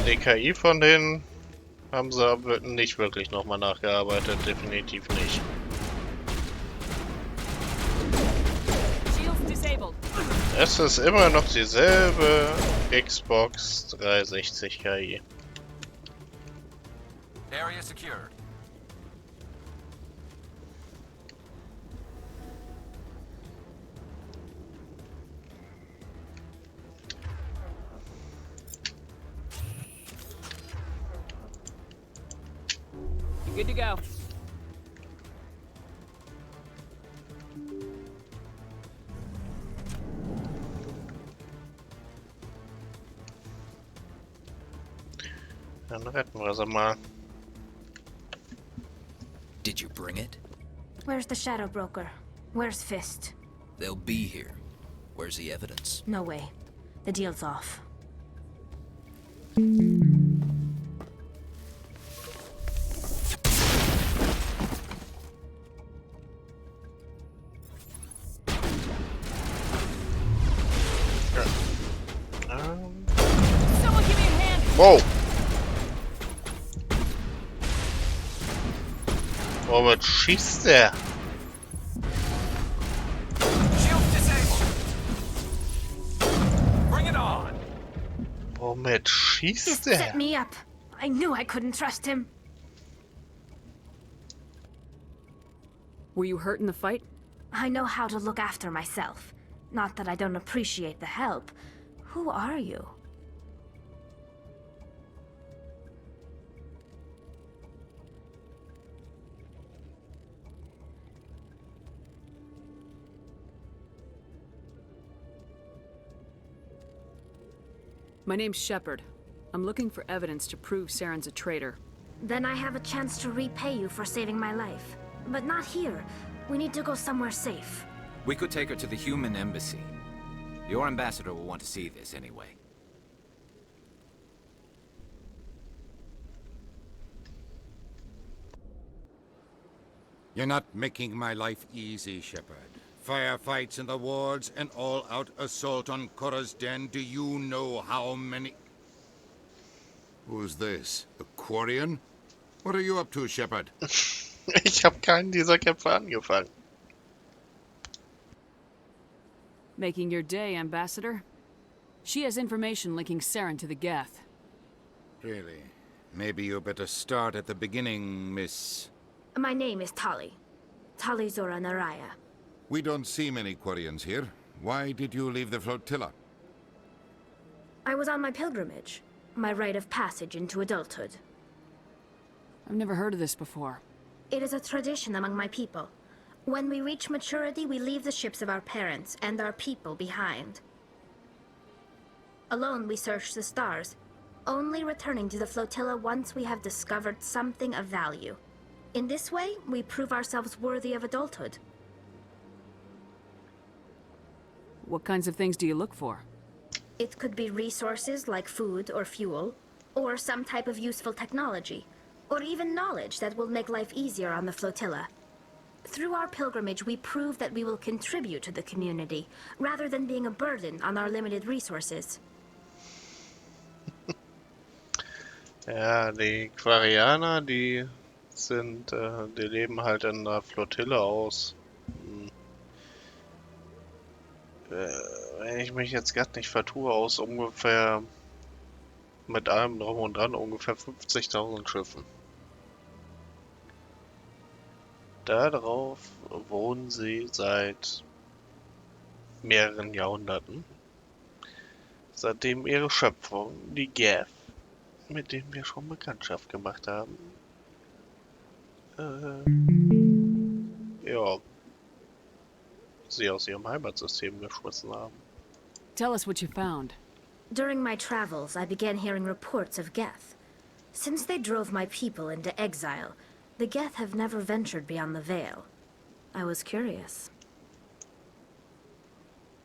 Die KI von denen haben sie aber nicht wirklich nochmal nachgearbeitet, definitiv nicht. Es ist immer noch dieselbe Xbox 360 KI. Area secured. Good to go. Dann retten wir sie mal. Did you bring it? Where's the Shadow Broker? Where's Fist? They'll be here. Where's the evidence? No way. The deal's off. Someone give me a hand. Wow. Womit schießt der? Shield disabled. Bring it on. Womit schießt Just der? set me up. I knew I couldn't trust him. Were you hurt in the fight? I know how to look after myself. Not that I don't appreciate the help. Who are you? My name's Shepard. I'm looking for evidence to prove Saren's a traitor. Then I have a chance to repay you for saving my life. But not here. We need to go somewhere safe. We could take her to the human embassy. Your ambassador will want to see this anyway. You're not making my life easy, Shepard. Firefights in the wards, an all-out assault on Korra's den. Do you know how many... Who's this? A Quarian? What are you up to, Shepard? Ich habe keinen dieser Kämpfe angefangen. Making your day, Ambassador. She has information linking Saren to the Geth. Really? Maybe you better start at the beginning, Miss... My name is Tali. Tali Zora Naraya. We don't see many Quarians here. Why did you leave the flotilla? I was on my pilgrimage. My rite of passage into adulthood. I've never heard of this before. It is a tradition among my people. When we reach maturity, we leave the ships of our parents and our people behind. Alone, we search the stars, only returning to the flotilla once we have discovered something of value. In this way, we prove ourselves worthy of adulthood. What kinds of things do you look for? It could be resources like food or fuel, or some type of useful technology, or even knowledge that will make life easier on the flotilla. Through our pilgrimage, we prove that we will contribute to the community, rather than being a burden on our limited resources. Ja, die Quarianer, die leben halt in einer Flottille aus. Wenn ich mich jetzt gerade nicht vertue, aus ungefähr mit allem drum und dran ungefähr 50.000 Schiffen. Darauf wohnen sie seit mehreren Jahrhunderten. Seitdem ihre Schöpfung, die Geth, mit denen wir schon Bekanntschaft gemacht haben, ja, sie aus ihrem Heimatsystem geschmissen haben. Tell us what you found. During my travels, I began hearing reports of Geth. Since they drove my people into exile, the Geth have never ventured beyond the Veil. I was curious.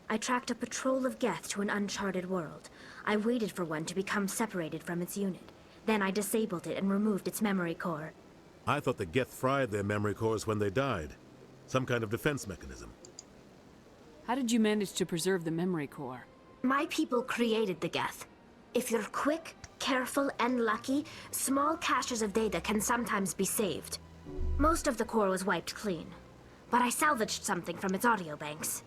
I tracked a patrol of Geth to an uncharted world. I waited for one to become separated from its unit. Then I disabled it and removed its memory core. I thought the Geth fried their memory cores when they died. Some kind of defense mechanism. How did you manage to preserve the memory core? My people created the Geth. If you're quick, careful, and lucky, small caches of data can sometimes be saved. Most of the core was wiped clean, but I salvaged something from its audio banks.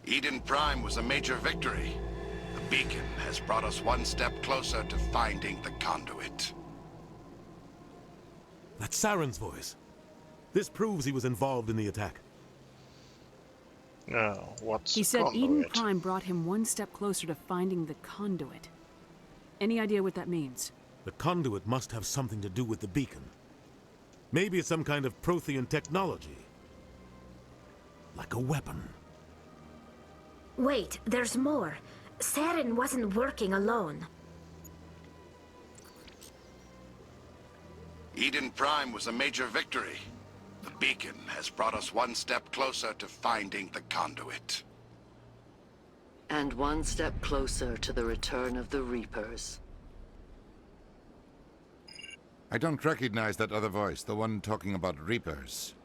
Eden Prime was a major victory. The beacon has brought us one step closer to finding the conduit. That's Saren's voice. This proves he was involved in the attack. Oh, what's He said Eden Prime brought him one step closer to finding the conduit. Any idea what that means? The conduit must have something to do with the beacon. Maybe it's some kind of Prothean technology. Like a weapon. Wait, there's more. Saren wasn't working alone. Eden Prime was a major victory. The beacon has brought us one step closer to finding the conduit. And one step closer to the return of the Reapers. I don't recognize that other voice, the one talking about Reapers.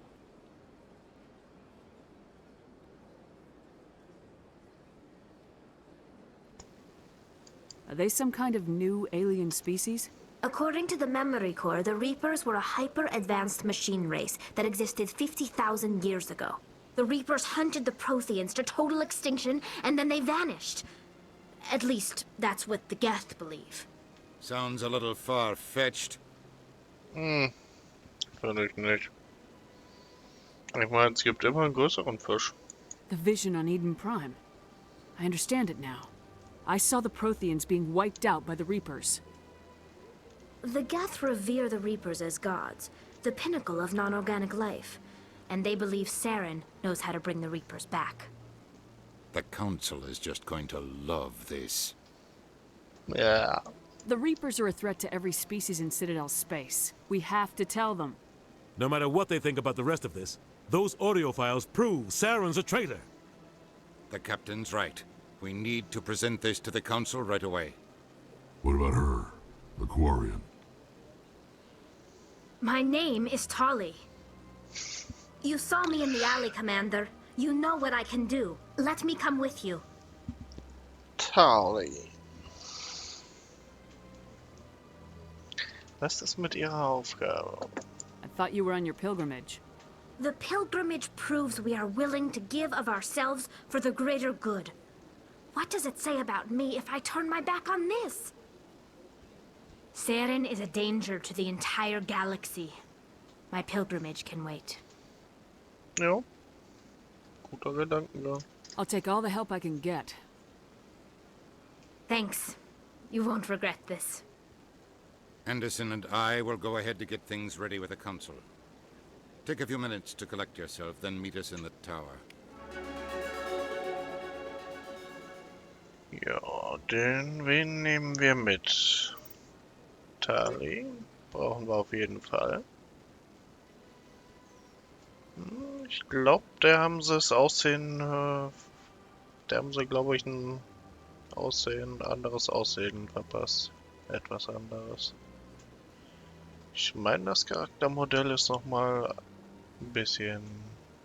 Are they some kind of new alien species? According to the memory core, the Reapers were a hyper-advanced machine race that existed 50,000 years ago. The Reapers hunted the Protheans to total extinction, and then they vanished. At least, that's what the Geth believe. Sounds a little far-fetched. Finde ich nicht. Ich meine, es gibt immer einen größeren Fisch. The vision on Eden Prime. I understand it now. I saw the Protheans being wiped out by the Reapers. The Geth revere the Reapers as gods, the pinnacle of non-organic life, and they believe Saren knows how to bring the Reapers back. The Council is just going to love this. Yeah. The Reapers are a threat to every species in Citadel space. We have to tell them. No matter what they think about the rest of this, those audio files prove Saren's a traitor. The Captain's right. We need to present this to the Council right away. What about her? The Quarian? My name is Tali. You saw me in the alley, Commander. You know what I can do. Let me come with you. Tali. Was ist mit ihrer Aufgabe? I thought you were on your pilgrimage. The pilgrimage proves we are willing to give of ourselves for the greater good. What does it say about me if I turn my back on this? Saren is a danger to the entire galaxy. My pilgrimage can wait. Ja. Guter Gedankengang. I'll take all the help I can get. Thanks. You won't regret this. Anderson and I will go ahead to get things ready with the Council. Take a few minutes to collect yourself, then meet us in the tower. Ja, wen nehmen wir mit? Tali brauchen wir auf jeden Fall. Ich glaube, der haben sie das Aussehen, der haben sie, glaube ich, ein anderes Aussehen verpasst. Etwas anderes. Ich meine, das Charaktermodell ist nochmal ein bisschen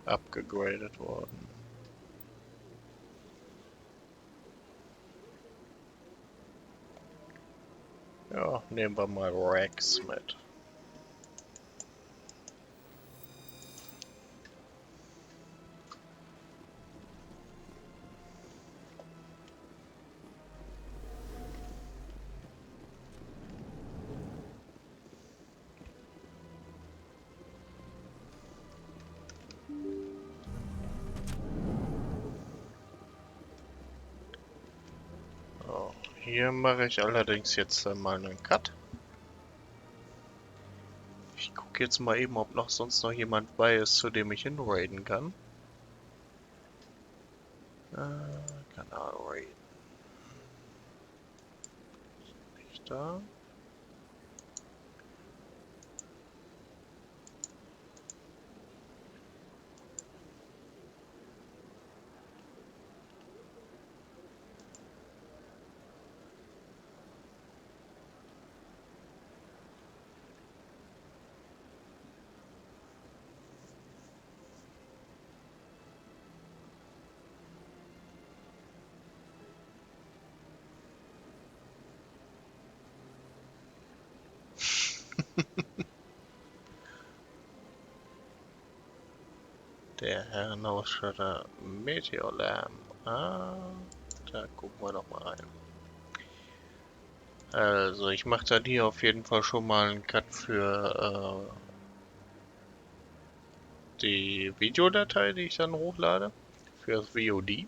abgegradet worden. Ja, nehmen wir mal Rex mit. Hier mache ich allerdings jetzt mal einen Cut. Ich gucke jetzt mal eben, ob sonst noch jemand bei ist, zu dem ich hinraiden kann. Kanal raiden. Nicht da. Der Herrenausstatter Meteorlärm. Da gucken wir doch mal rein. Also, ich mache dann hier auf jeden Fall schon mal einen Cut für die Videodatei, die ich dann hochlade. Für das VOD.